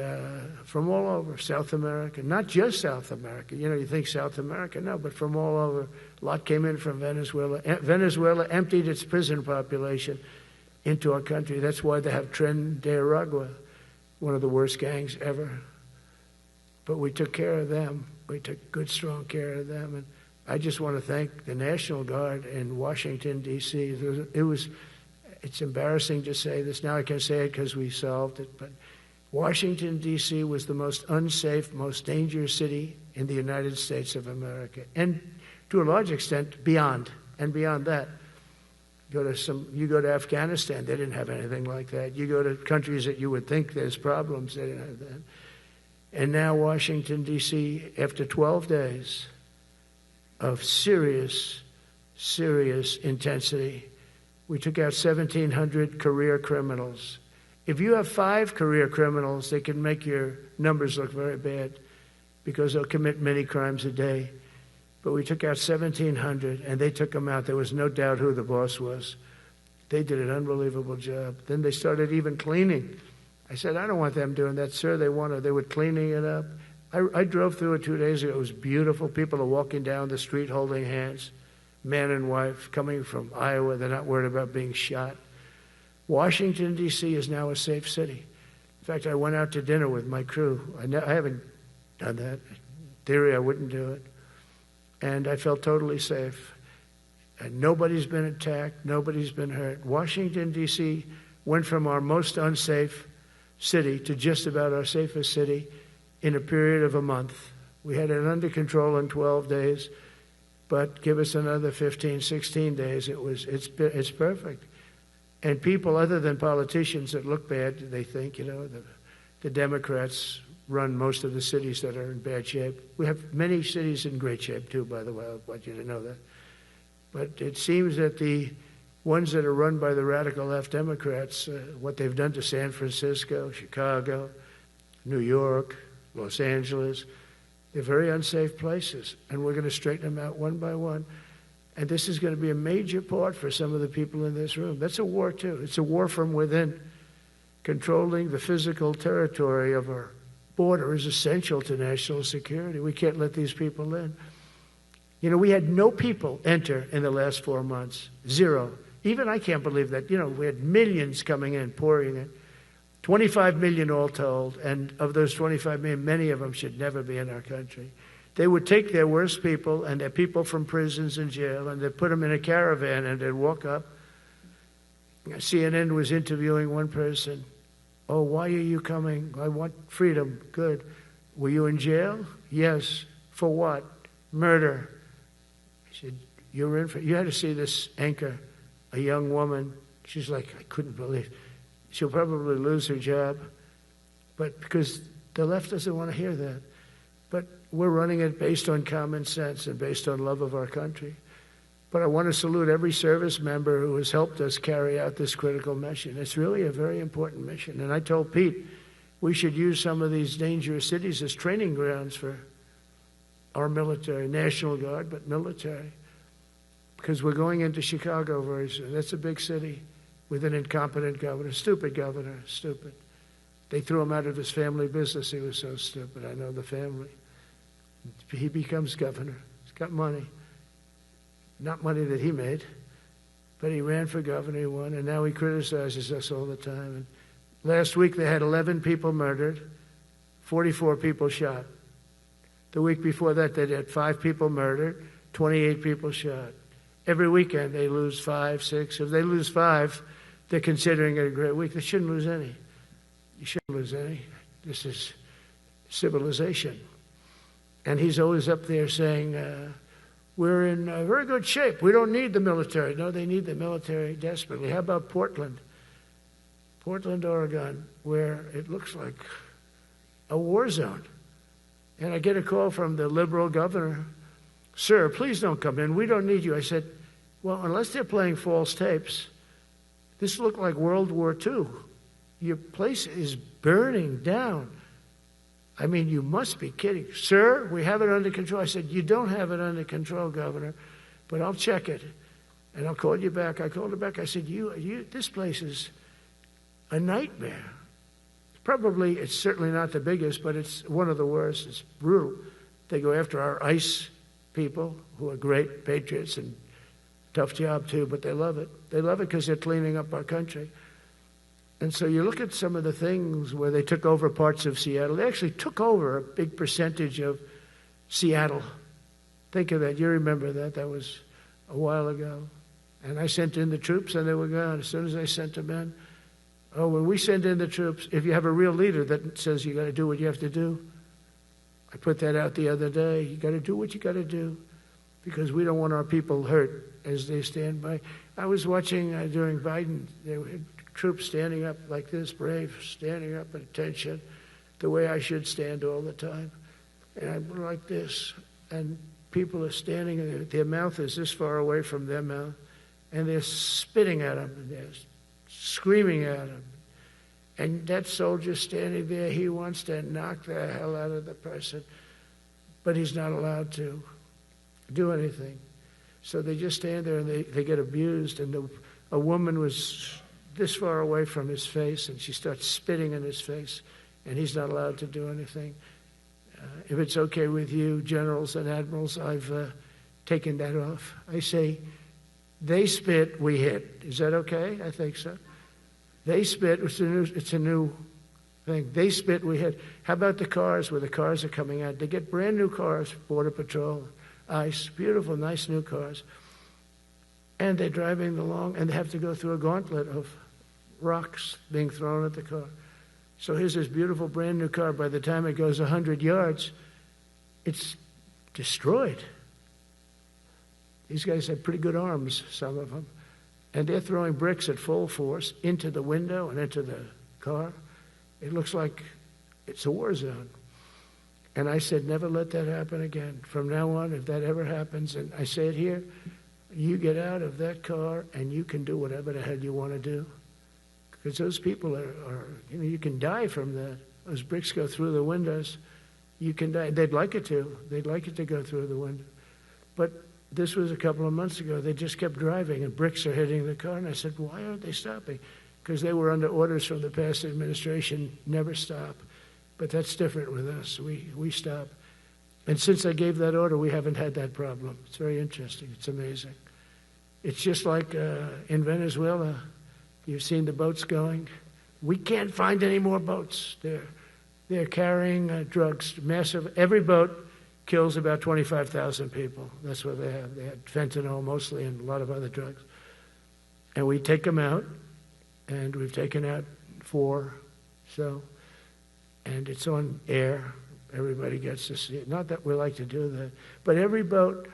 from all over, South America, not just South America. You know, you think South America, no, but from all over. A lot came in from Venezuela. Venezuela emptied its prison population into our country. That's why they have Tren de Aragua, one of the worst gangs ever. But we took care of them. We took good, strong care of them. And I just want to thank the National Guard in Washington, D.C. It's embarrassing to say this. Now I can say it because we solved it. But Washington, D.C. was the most unsafe, most dangerous city in the United States of America. And to a large extent, beyond. And beyond that. You go to Afghanistan, they didn't have anything like that. You go to countries that you would think there's problems, they didn't have that. And now Washington, D.C., after 12 days of serious, serious intensity, we took out 1,700 career criminals. If you have 5 career criminals, they can make your numbers look very bad because they'll commit many crimes a day. But we took out 1,700, and they took them out. There was no doubt who the boss was. They did an unbelievable job. Then they started even cleaning. I said, I don't want them doing that, sir. They were cleaning it up. I drove through it 2 days ago. It was beautiful. People are walking down the street holding hands, man and wife, coming from Iowa. They're not worried about being shot. Washington, D.C. is now a safe city. In fact, I went out to dinner with my crew. I haven't done that. In theory, I wouldn't do it. And I felt totally safe. And nobody's been attacked. Nobody's been hurt. Washington, D.C. went from our most unsafe city to just about our safest city in a period of a month. We had it under control in 12 days, but give us another 15, 16 days. It's perfect. And people other than politicians that look bad, they think, the Democrats run most of the cities that are in bad shape. We have many cities in great shape too, by the way. I want you to know that. But it seems that the ones that are run by the radical left Democrats, what they've done to San Francisco, Chicago, New York, Los Angeles, they're very unsafe places. And we're going to straighten them out one by one. And this is going to be a major part for some of the people in this room. That's a war too. It's a war from within. Controlling the physical territory of our border is essential to national security. We can't let these people in. We had no people enter in the last 4 months. 0. Even I can't believe that. We had millions coming in, pouring in. 25 million all told. And of those 25 million, many of them should never be in our country. They would take their worst people and their people from prisons and jail, and they'd put them in a caravan and they'd walk up. CNN was interviewing one person. Oh, why are you coming? I want freedom. Good. Were you in jail? Yes. For what? Murder. I said, you had to see this anchor, a young woman. She's like, I couldn't believe. She'll probably lose her job. But because the left doesn't want to hear that. But we're running it based on common sense and based on love of our country. But I want to salute every service member who has helped us carry out this critical mission. It's really a very important mission. And I told Pete, we should use some of these dangerous cities as training grounds for our military, National Guard, but military. Because we're going into Chicago very soon. That's a big city with an incompetent governor, stupid governor, stupid. They threw him out of his family business. He was so stupid. I know the family. He becomes governor. He's got money. Not money that he made, but he ran for governor, he won, and now he criticizes us all the time. And last week they had 11 people murdered, 44 people shot. The week before that they had 5 people murdered, 28 people shot. Every weekend they lose 5, 6. If they lose 5, they're considering it a great week. They shouldn't lose any. You shouldn't lose any. This is civilization. And he's always up there saying, we're in very good shape. We don't need the military. No, they need the military desperately. How about Portland? Portland, Oregon, where it looks like a war zone. And I get a call from the liberal governor. Sir, please don't come in. We don't need you. I said, well, unless they're playing false tapes, this looked like World War II. Your place is burning down. I mean, you must be kidding. Sir, we have it under control. I said, you don't have it under control, Governor, but I'll check it, and I'll call you back. I called her back. I said, this place is a nightmare. It's certainly not the biggest, but it's one of the worst. It's brutal. They go after our ICE people, who are great patriots and tough job too, but they love it. They love it because they're cleaning up our country. And so you look at some of the things where they took over parts of Seattle. They actually took over a big percentage of Seattle. Think of that. You remember that. That was a while ago. And I sent in the troops, and they were gone. As soon as I sent them in, when we send in the troops, if you have a real leader that says you got to do what you have to do, I put that out the other day. You got to do what you got to do, because we don't want our people hurt as they stand by. I was watching during Biden, there were troops standing up like this, brave, standing up at attention, the way I should stand all the time. And I'm like this, and people are standing, and their mouth is this far away from their mouth, and they're spitting at them, and they're screaming at them. And that soldier standing there, he wants to knock the hell out of the person, but he's not allowed to do anything. So they just stand there, and they get abused, and a woman was this far away from his face, and she starts spitting in his face, and he's not allowed to do anything. If it's okay with you, generals and admirals, I've taken that off. I say, they spit, we hit. Is that okay? I think so. They spit, it's a new thing. They spit, we hit. How about the cars, where the cars are coming out? They get brand new cars, Border Patrol, ICE, beautiful, nice new cars. And they're driving along, and they have to go through a gauntlet of rocks being thrown at the car. So here's this beautiful brand new car. By the time it goes 100 yards, it's destroyed. These guys have pretty good arms, some of them. And they're throwing bricks at full force into the window and into the car. It looks like it's a war zone. And I said, never let that happen again. From now on, if that ever happens, and I say it here, you get out of that car and you can do whatever the hell you want to do. Because those people are you can die from that. Those bricks go through the windows. You can die. They'd like it to. They'd like it to go through the window. But this was a couple of months ago. They just kept driving, and bricks are hitting the car. And I said, why aren't they stopping? Because they were under orders from the past administration, never stop. But that's different with us. We stop. And since I gave that order, we haven't had that problem. It's very interesting. It's amazing. It's just like in Venezuela. You've seen the boats going. We can't find any more boats. They're carrying drugs, massive. Every boat kills about 25,000 people. That's what they have. They had fentanyl mostly and a lot of other drugs. And we take them out, and we've taken out 4. And it's on air. Everybody gets to see it. Not that we like to do that, but every boat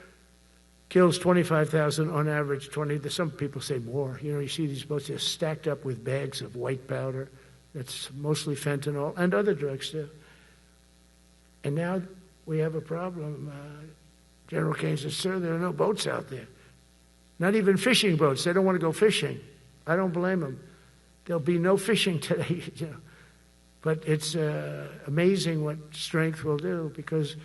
kills 25,000 on average, 20. Some people say more. You see these boats, they're stacked up with bags of white powder. That's mostly fentanyl and other drugs too. And now we have a problem. General Kane says, sir, there are no boats out there. Not even fishing boats. They don't want to go fishing. I don't blame them. There'll be no fishing today. But it's amazing what strength will do, because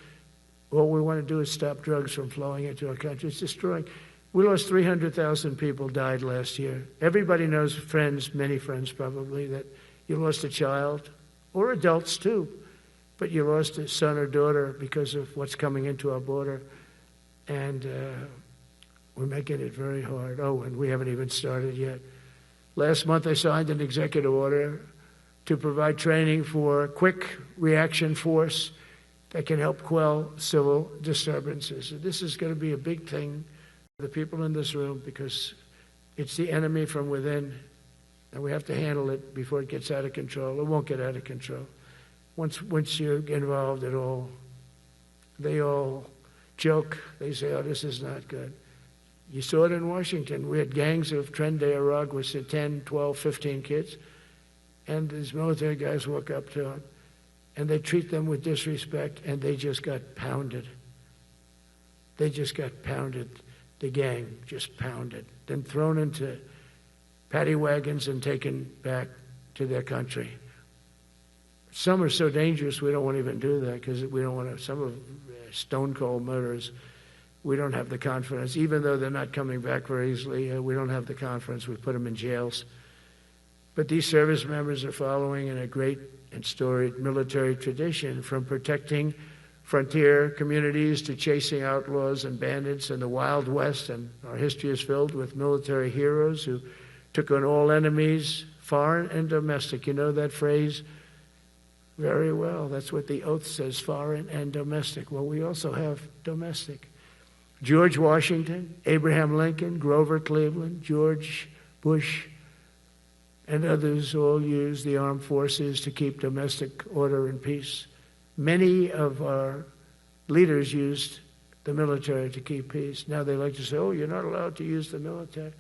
all we want to do is stop drugs from flowing into our country. It's destroying. We lost 300,000 people died last year. Everybody knows, friends, many friends probably, that you lost a child or adults too. But you lost a son or daughter because of what's coming into our border. And we're making it very hard. Oh, and we haven't even started yet. Last month I signed an executive order to provide training for quick reaction force that can help quell civil disturbances. This is going to be a big thing for the people in this room because it's the enemy from within, and we have to handle it before it gets out of control. It won't get out of control. Once you're involved at all, they all joke. They say, oh, this is not good. You saw it in Washington. We had gangs of Tren de Arag with 10, 12, 15 kids. And these military guys walk up to them, and they treat them with disrespect, and they just got pounded. They just got pounded. The gang just pounded. Then thrown into paddy wagons and taken back to their country. Some are so dangerous we don't want to even do that because we don't want to, some of stone cold murderers, we don't have the confidence. Even though they're not coming back very easily, we don't have the confidence. We put them in jails. But these service members are following in a great and storied military tradition, from protecting frontier communities to chasing outlaws and bandits in the Wild West. And our history is filled with military heroes who took on all enemies, foreign and domestic. You know that phrase very well. That's what the oath says, foreign and domestic. Well, we also have domestic. George Washington, Abraham Lincoln, Grover Cleveland, George Bush, and others all used the armed forces to keep domestic order and peace. Many of our leaders used the military to keep peace. Now they like to say, oh, you're not allowed to use the military.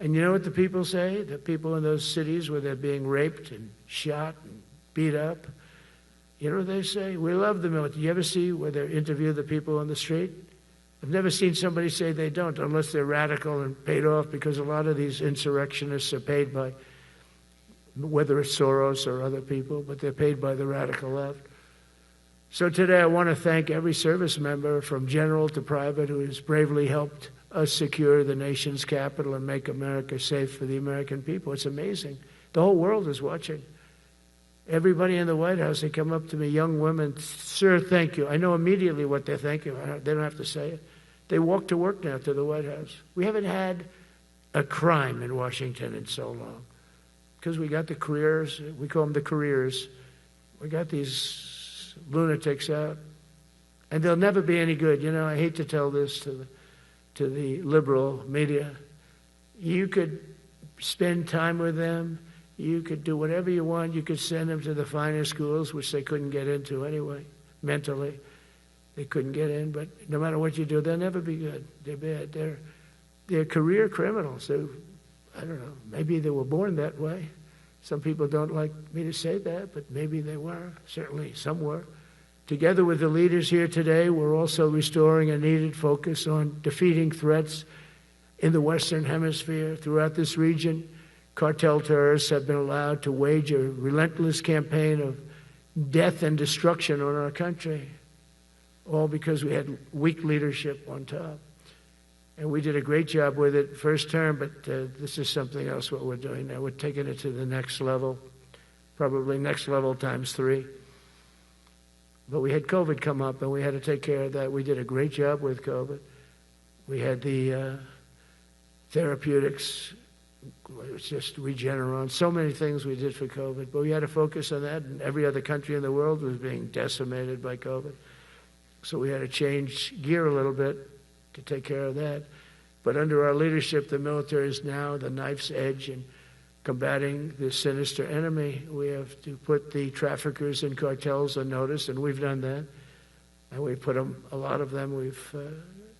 And you know what the people say? The people in those cities where they're being raped and shot and beat up, you know what they say? We love the military. You ever see where they interview the people on the street? I've never seen somebody say they don't, unless they're radical and paid off, because a lot of these insurrectionists are paid by, whether it's Soros or other people, but they're paid by the radical left. So today I want to thank every service member from general to private who has bravely helped us secure the nation's capital and make America safe for the American people. It's amazing. The whole world is watching. Everybody in the White House, they come up to me, young women, sir, thank you. I know immediately what they're thinking. They don't have to say it. They walk to work now to the White House. We haven't had a crime in Washington in so long because we got the careers. We call them the careers. We got these lunatics out, and they'll never be any good. You know, I hate to tell this to the liberal media. You could spend time with them. You could do whatever you want. You could send them to the finer schools, which they couldn't get into anyway, mentally. They couldn't get in, but no matter what you do, they'll never be good. They're bad. They're career criminals. I don't know, maybe they were born that way. Some people don't like me to say that, but maybe they were. Certainly some were. Together with the leaders here today, we're also restoring a needed focus on defeating threats in the Western Hemisphere. Throughout this region, cartel terrorists have been allowed to wage a relentless campaign of death and destruction on our country, all because we had weak leadership on top. And we did a great job with it first term, but this is something else what we're doing now. We're taking it to the next level, probably next level times 3. But we had COVID come up, and we had to take care of that. We did a great job with COVID. We had the therapeutics. It was just Regeneron, so many things we did for COVID, but we had to focus on that, and every other country in the world was being decimated by COVID. So we had to change gear a little bit to take care of that. But under our leadership, the military is now the knife's edge in combating this sinister enemy. We have to put the traffickers and cartels on notice, and we've done that. And we put them, a lot of them, we've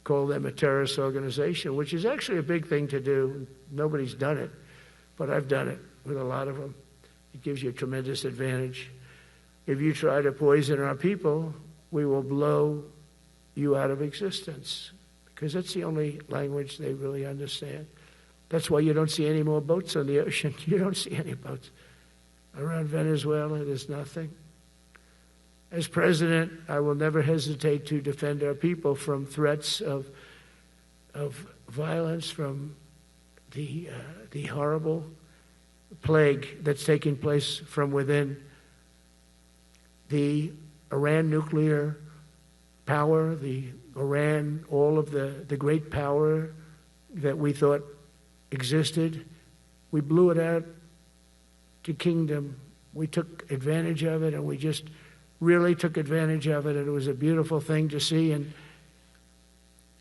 called them a terrorist organization, which is actually a big thing to do. Nobody's done it, but I've done it with a lot of them. It gives you a tremendous advantage. If you try to poison our people, we will blow you out of existence, because that's the only language they really understand. That's why you don't see any more boats on the ocean. You don't see any boats. Around Venezuela, there's nothing. As president, I will never hesitate to defend our people from threats of violence, from the horrible plague that's taking place from within the Iran nuclear power, the Iran, all of the great power that we thought existed, we blew it out to kingdom. We took advantage of it, and we just really took advantage of it, and it was a beautiful thing to see, and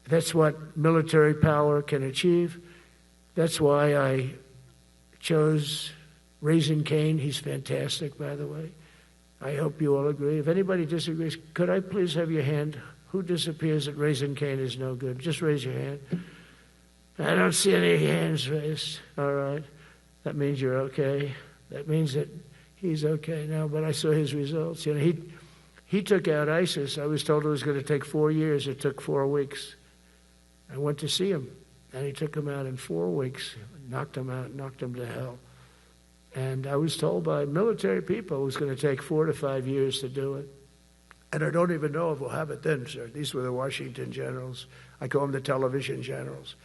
that's what military power can achieve. That's why I chose Raising Cane. He's fantastic, by the way. I hope you all agree. If anybody disagrees, could I please have your hand? Who disappears that Raising Cane is no good? Just raise your hand. I don't see any hands raised. All right. That means you're okay. That means that he's okay now, but I saw his results. You know, he took out ISIS. I was told it was going to take 4 years. It took 4 weeks. I went to see him, and he took him out in 4 weeks, knocked him out, knocked him to hell. And I was told by military people it was going to take 4 to 5 years to do it. And I don't even know if we'll have it then, sir. These were the Washington generals. I call them the television generals.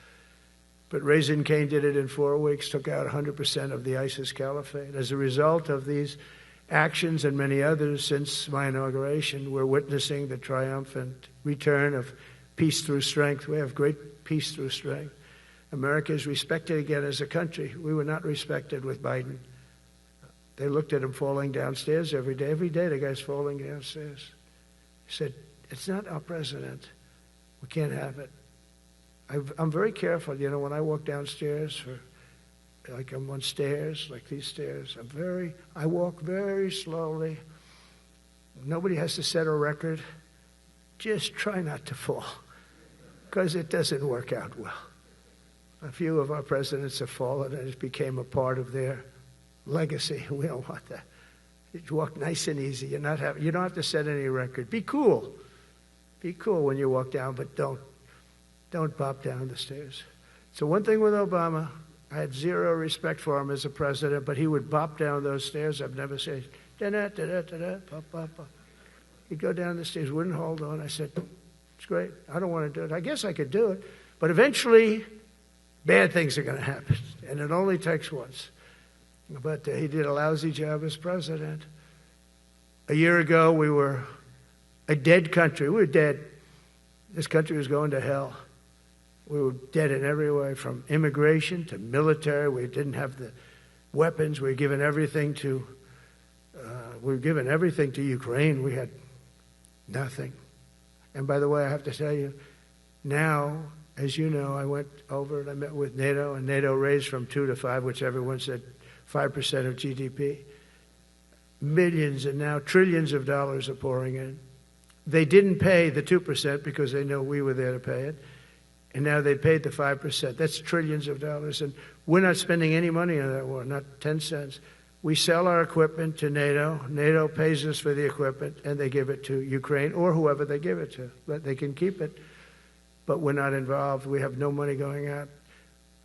But Raising Cane did it in 4 weeks, took out 100% of the ISIS caliphate. As a result of these actions and many others since my inauguration, we're witnessing the triumphant return of peace through strength. We have great peace through strength. America is respected again as a country. We were not respected with Biden. They looked at him falling downstairs every day. Every day the guy's falling downstairs. He said, it's not our president. We can't have it. I'm very careful, you know, when I walk downstairs, like I'm on stairs, like these stairs, I walk very slowly. Nobody has to set a record. Just try not to fall, because it doesn't work out well. A few of our presidents have fallen, and it became a part of their legacy. We don't want that. You walk nice and easy. You don't have to set any record. Be cool. Be cool when you walk down, but don't bop down the stairs. So one thing with Obama, I had zero respect for him as a president, but he would bop down those stairs. I've never said, da-da-da-da-da-da, bop, bop, bop. He'd go down the stairs, wouldn't hold on. I said, it's great. I don't want to do it. I guess I could do it. But eventually, bad things are going to happen, and it only takes once. But he did a lousy job as president. A year ago, we were a dead country. We were dead. This country was going to hell. We were dead in every way, from immigration to military. We didn't have the weapons. We were given everything to Ukraine. We had nothing. And by the way, I have to tell you, now, as you know, I went over and I met with NATO, and NATO raised from 2 to 5, which everyone said 5% of GDP. Millions and now trillions of dollars are pouring in. They didn't pay the 2% because they know we were there to pay it. And now they paid the 5%. That's trillions of dollars. And we're not spending any money on that war, not 10 cents. We sell our equipment to NATO. NATO pays us for the equipment, and they give it to Ukraine or whoever they give it to. But they can keep it. But we're not involved. We have no money going out.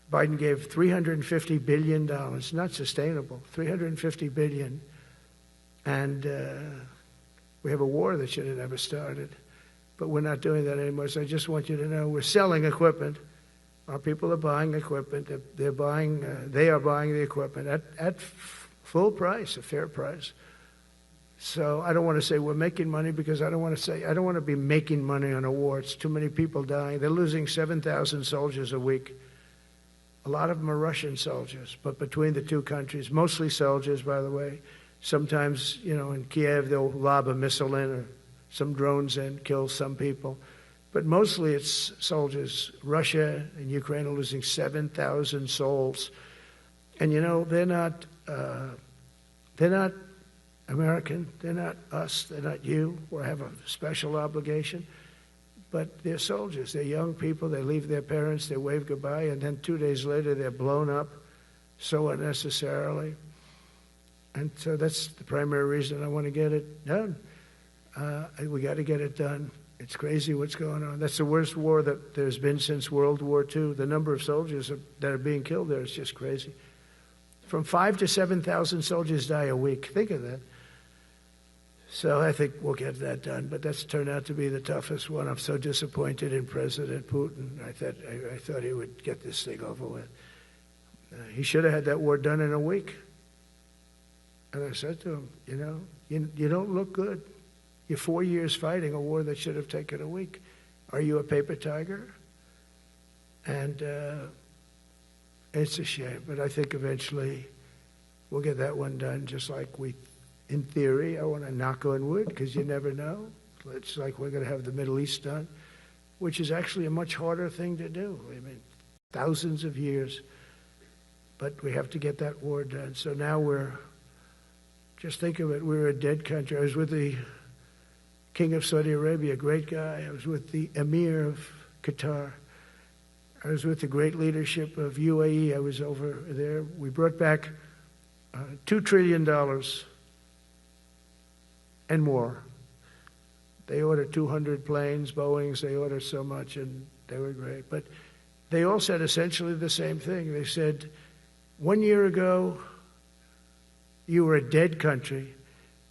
Biden gave $350 billion. Not sustainable. $350 billion. And we have a war that should have never started. But we're not doing that anymore. So I just want you to know we're selling equipment. Our people are buying equipment. They are buying the equipment at full price, a fair price. So I don't want to say we're making money, because I don't want to be making money on a war. It's too many people dying. They're losing 7,000 soldiers a week. A lot of them are Russian soldiers, but between the two countries, mostly soldiers, by the way. Sometimes, you know, in Kiev, they'll lob a missile in, or some drones in, kill some people. But mostly it's soldiers. Russia and Ukraine are losing 7,000 souls. And, you know, they're not American. They're not us. They're not you. We have a special obligation. But they're soldiers. They're young people. They leave their parents. They wave goodbye. And then 2 days later, they're blown up so unnecessarily. And so that's the primary reason I want to get it done. We got to get it done. It's crazy what's going on. That's the worst war that there's been since World War II. The number of soldiers that are being killed there is just crazy. From 5,000 to 7,000 soldiers die a week. Think of that. So I think we'll get that done. But that's turned out to be the toughest one. I'm so disappointed in President Putin. I thought he would get this thing over with. He should have had that war done in a week. And I said to him, you know, You don't look good. You're 4 years fighting a war that should have taken a week. Are you a paper tiger? And it's a shame, but I think eventually we'll get that one done, just like in theory, I want to knock on wood, because you never know. It's like we're going to have the Middle East done, which is actually a much harder thing to do. I mean, thousands of years, but we have to get that war done. So now just think of it, we're a dead country. I was with the King of Saudi Arabia, a great guy. I was with the Emir of Qatar. I was with the great leadership of UAE. I was over there. We brought back $2 trillion and more. They ordered 200 planes, Boeings. They ordered so much, and they were great. But they all said essentially the same thing. They said, 1 year ago, you were a dead country,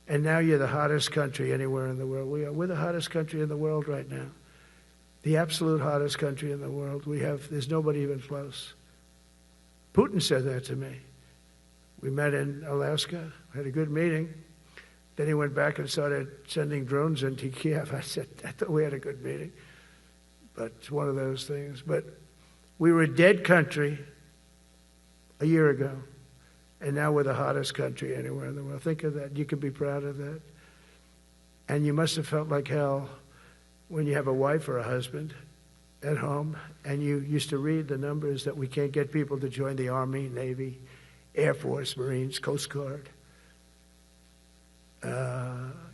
and now you're the hottest country anywhere in the world. We're the hottest country in the world right now. The absolute hottest country in the world. There's nobody even close. Putin said that to me. We met in Alaska, had a good meeting. Then he went back and started sending drones into Kiev. I thought we had a good meeting. But it's one of those things. But we were a dead country a year ago, and now we're the hottest country anywhere in the world. Think of that. You can be proud of that. And you must have felt like hell when you have a wife or a husband at home, and you used to read the numbers that we can't get people to join the Army, Navy, Air Force, Marines, Coast Guard.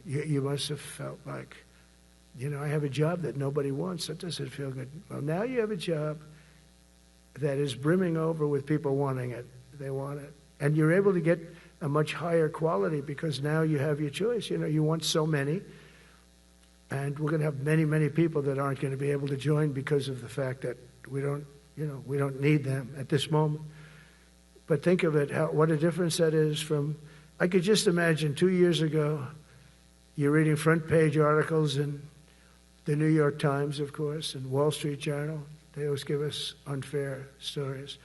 You must have felt like, I have a job that nobody wants. That doesn't feel good. Well, now you have a job that is brimming over with people wanting it. They want it. And you're able to get a much higher quality because now you have your choice. You want so many. And we're going to have many, many people that aren't going to be able to join because of the fact that we don't need them at this moment. But think of it, what a difference that is from, I could just imagine 2 years ago, you're reading front page articles in the New York Times, of course, and Wall Street Journal. They always give us unfair stories.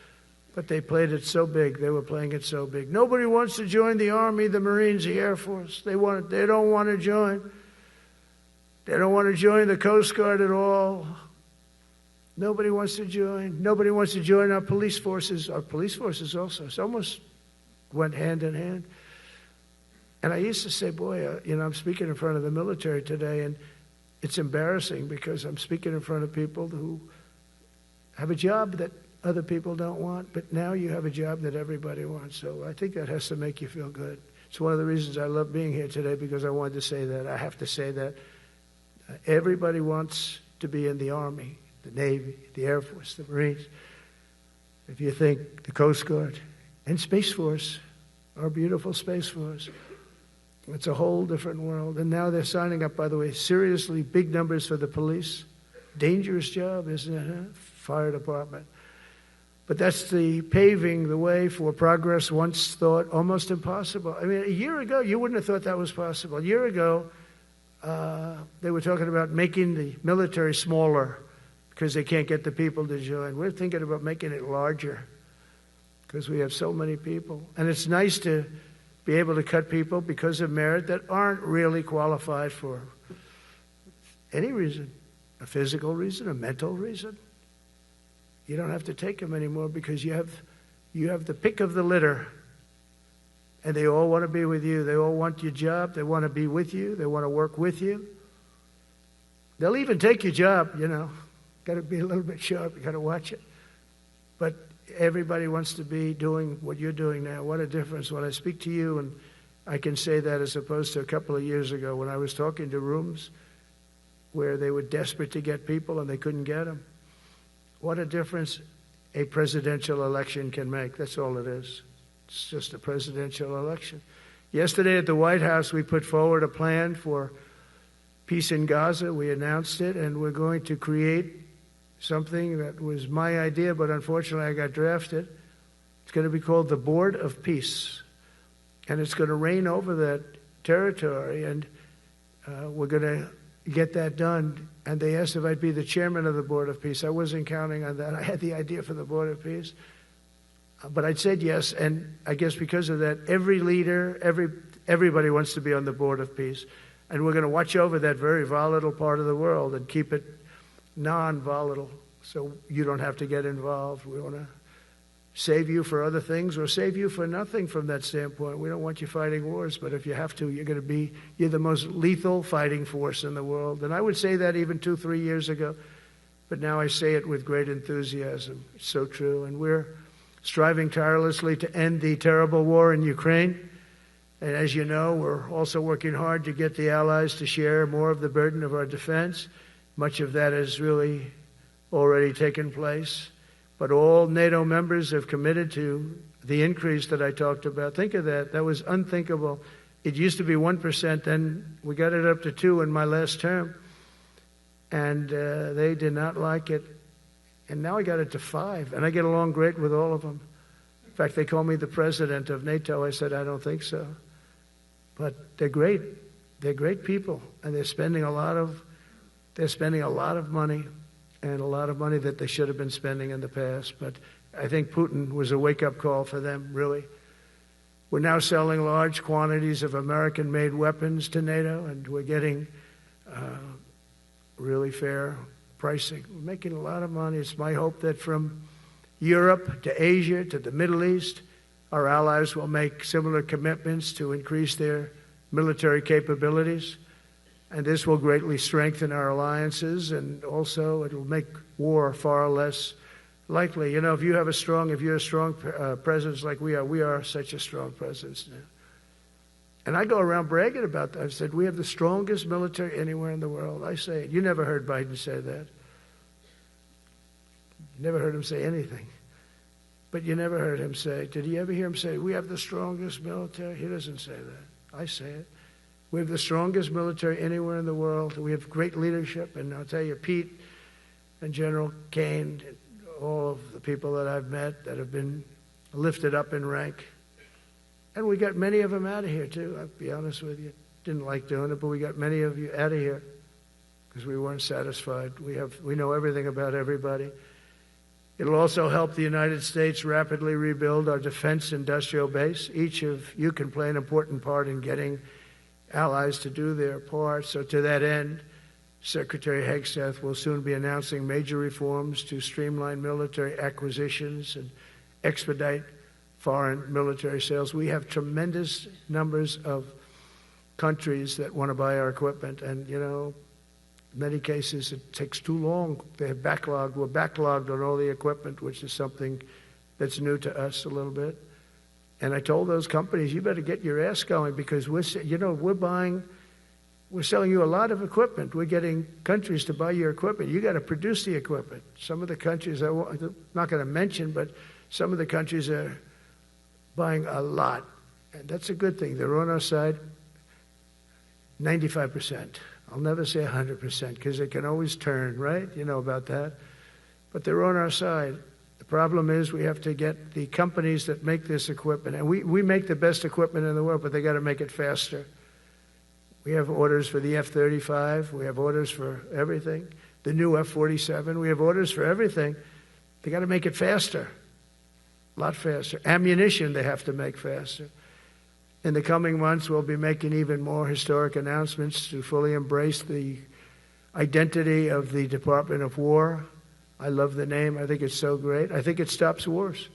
But they played it so big. They were playing it so big. Nobody wants to join the Army, the Marines, the Air Force. They don't want to join. They don't want to join the Coast Guard at all. Nobody wants to join. Nobody wants to join our police forces. Our police forces also. It's almost went hand in hand. And I used to say, boy, I'm speaking in front of the military today, and it's embarrassing because I'm speaking in front of people who have a job that other people don't want, but now you have a job that everybody wants. So I think that has to make you feel good. It's one of the reasons I love being here today, because I wanted to say that. I have to say that. Everybody wants to be in the Army, the Navy, the Air Force, the Marines. If you think the Coast Guard and Space Force, our beautiful Space Force, it's a whole different world. And now they're signing up, by the way, seriously big numbers for the police. Dangerous job, isn't it? Huh? Fire department. But that's the paving the way for progress once thought almost impossible. I mean, a year ago, you wouldn't have thought that was possible. A year ago, they were talking about making the military smaller because they can't get the people to join. We're thinking about making it larger because we have so many people. And it's nice to be able to cut people because of merit that aren't really qualified for any reason, a physical reason, a mental reason. You don't have to take them anymore because you have the pick of the litter. And they all want to be with you. They all want your job. They want to be with you. They want to work with you. They'll even take your job, Got to be a little bit sharp. You got to watch it. But everybody wants to be doing what you're doing now. What a difference when I speak to you, and I can say that as opposed to a couple of years ago when I was talking to rooms where they were desperate to get people and they couldn't get them. What a difference a presidential election can make. That's all it is. It's just a presidential election. Yesterday at the White House, we put forward a plan for peace in Gaza. We announced it, and we're going to create something that was my idea, but unfortunately I got drafted. It's going to be called the Board of Peace, and it's going to reign over that territory, and we're going to get that done. And they asked if I'd be the chairman of the Board of Peace. I wasn't counting on that. I had the idea for the Board of Peace. But I said yes, and I guess because of that, every leader, Everybody wants to be on the board of peace. And we're going to watch over that very volatile part of the world and keep it non-volatile so you don't have to get involved. We want to save you for other things or save you for nothing from that standpoint. We don't want you fighting wars, but if you have to, you're the most lethal fighting force in the world. And I would say that even 2-3 years ago, but now I say it with great enthusiasm. It's so true. And we're striving tirelessly to end the terrible war in Ukraine. And as you know, we're also working hard to get the allies to share more of the burden of our defense. Much of that has really already taken place. But all NATO members have committed to the increase that I talked about. Think of that. That was unthinkable. It used to be 1%, then we got it up to 2% in my last term. And they did not like it. And now I got it to 5%. And I get along great with all of them. In fact, they call me the president of NATO. I said, I don't think so. But they're great. They're great people. And they're spending a lot of money. And a lot of money that they should have been spending in the past. But I think Putin was a wake-up call for them, really. We're now selling large quantities of American-made weapons to NATO, and we're getting really fair pricing. We're making a lot of money. It's my hope that from Europe to Asia to the Middle East, our allies will make similar commitments to increase their military capabilities. And this will greatly strengthen our alliances, and also it will make war far less likely. You know, if you're a strong presence like we are such a strong presence now. And I go around bragging about that. I've said, we have the strongest military anywhere in the world. I say it. You never heard Biden say that. You never heard him say anything. But you never heard him say, did you ever hear him say, we have the strongest military? He doesn't say that. I say it. We have the strongest military anywhere in the world. We have great leadership. And I'll tell you, Pete and General Kane, all of the people that I've met that have been lifted up in rank. And we got many of them out of here, too. I'll be honest with you. Didn't like doing it, but we got many of you out of here because we weren't satisfied. We know everything about everybody. It'll also help the United States rapidly rebuild our defense industrial base. Each of you can play an important part in getting allies to do their part. So to that end, Secretary Hegseth will soon be announcing major reforms to streamline military acquisitions and expedite foreign military sales. We have tremendous numbers of countries that want to buy our equipment, and, you know, in many cases it takes too long. They're backlogged. We're backlogged on all the equipment, which is something that's new to us a little bit. And I told those companies, you better get your ass going because we're selling you a lot of equipment. We're getting countries to buy your equipment. You got to produce the equipment. Some of the countries, I'm not going to mention, but some of the countries are buying a lot. And that's a good thing. They're on our side 95%. I'll never say 100% because it can always turn, right? You know about that. But they're on our side. The problem is we have to get the companies that make this equipment. And we make the best equipment in the world, but they got to make it faster. We have orders for the F-35. We have orders for everything. The new F-47. We have orders for everything. They got to make it faster. A lot faster. Ammunition they have to make faster. In the coming months, we'll be making even more historic announcements to fully embrace the identity of the Department of War. I love the name. I think it's so great. I think it stops wars.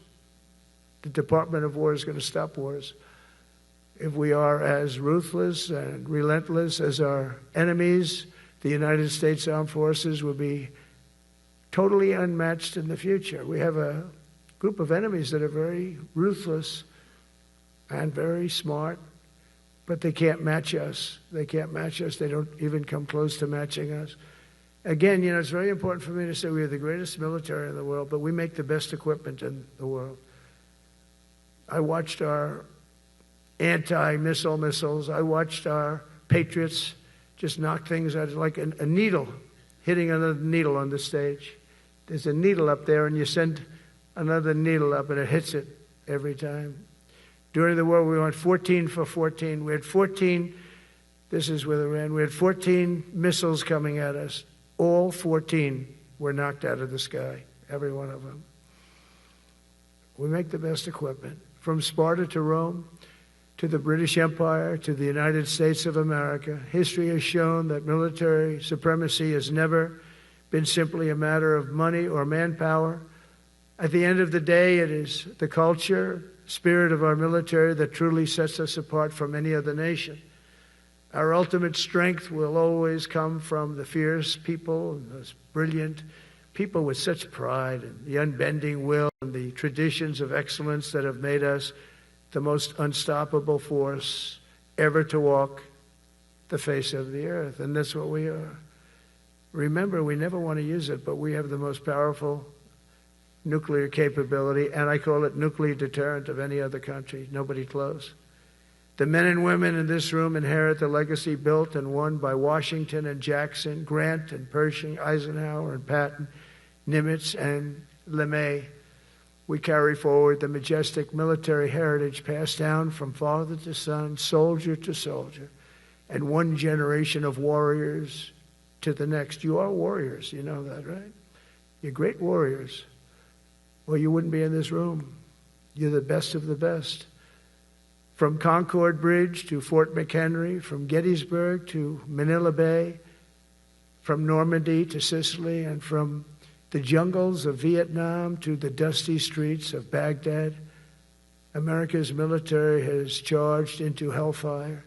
The Department of War is going to stop wars. If we are as ruthless and relentless as our enemies, the United States Armed Forces will be totally unmatched in the future. We have a group of enemies that are very ruthless and very smart, but they can't match us. They can't match us. They don't even come close to matching us. Again, you know, it's very important for me to say we are the greatest military in the world, but we make the best equipment in the world. I watched our anti-missile missiles. I watched our Patriots just knock things out like a needle, hitting another needle on the stage. There's a needle up there, and you send another needle up, and it hits it every time. During the war, we went 14 for 14. We had 14, this is with Iran, we had 14 missiles coming at us. All 14 were knocked out of the sky, every one of them. We make the best equipment. From Sparta to Rome, to the British Empire, to the United States of America. History has shown that military supremacy has never been simply a matter of money or manpower. At the end of the day, it is the culture, spirit of our military that truly sets us apart from any other nation. Our ultimate strength will always come from the fierce people, and those brilliant people with such pride and the unbending will and the traditions of excellence that have made us the most unstoppable force ever to walk the face of the earth. And that's what we are. Remember, we never want to use it, but we have the most powerful nuclear capability, and I call it nuclear deterrent of any other country. Nobody close. The men and women in this room inherit the legacy built and won by Washington and Jackson, Grant and Pershing, Eisenhower and Patton, Nimitz and LeMay. We carry forward the majestic military heritage passed down from father to son, soldier to soldier, and one generation of warriors to the next. You are warriors, you know that, right? You're great warriors, or you wouldn't be in this room. You're the best of the best. From Concord Bridge to Fort McHenry, from Gettysburg to Manila Bay, from Normandy to Sicily, and from the jungles of Vietnam to the dusty streets of Baghdad, America's military has charged into hellfire,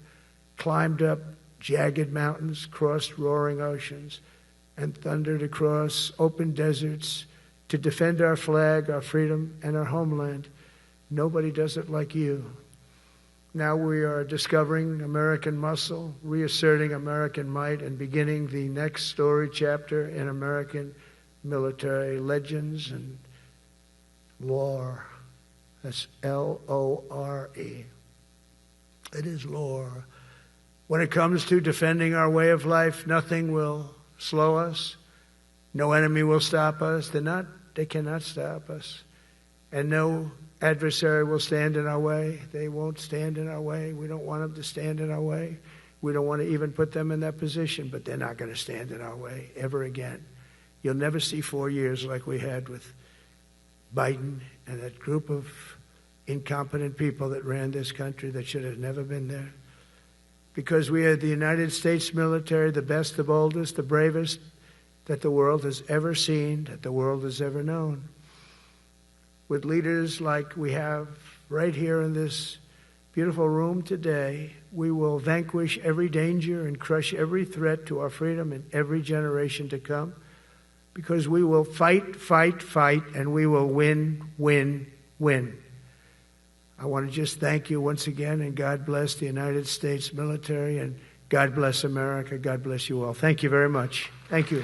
climbed up jagged mountains, crossed roaring oceans, and thundered across open deserts to defend our flag, our freedom, and our homeland. Nobody does it like you. Now we are discovering American muscle, reasserting American might, and beginning the next story chapter in American military legends and lore. That's L-O-R-E. It is lore. When it comes to defending our way of life, nothing will slow us. No enemy will stop us. They cannot stop us. And no adversary will stand in our way. They won't stand in our way. We don't want them to stand in our way. We don't want to even put them in that position, but they're not going to stand in our way ever again. You'll never see 4 years like we had with Biden and that group of incompetent people that ran this country that should have never been there. Because we are the United States military, the best, the boldest, the bravest that the world has ever seen, that the world has ever known. With leaders like we have right here in this beautiful room today, we will vanquish every danger and crush every threat to our freedom in every generation to come, because we will fight, fight, fight, and we will win, win, win. I want to just thank you once again, and God bless the United States military, and God bless America. God bless you all. Thank you very much. Thank you.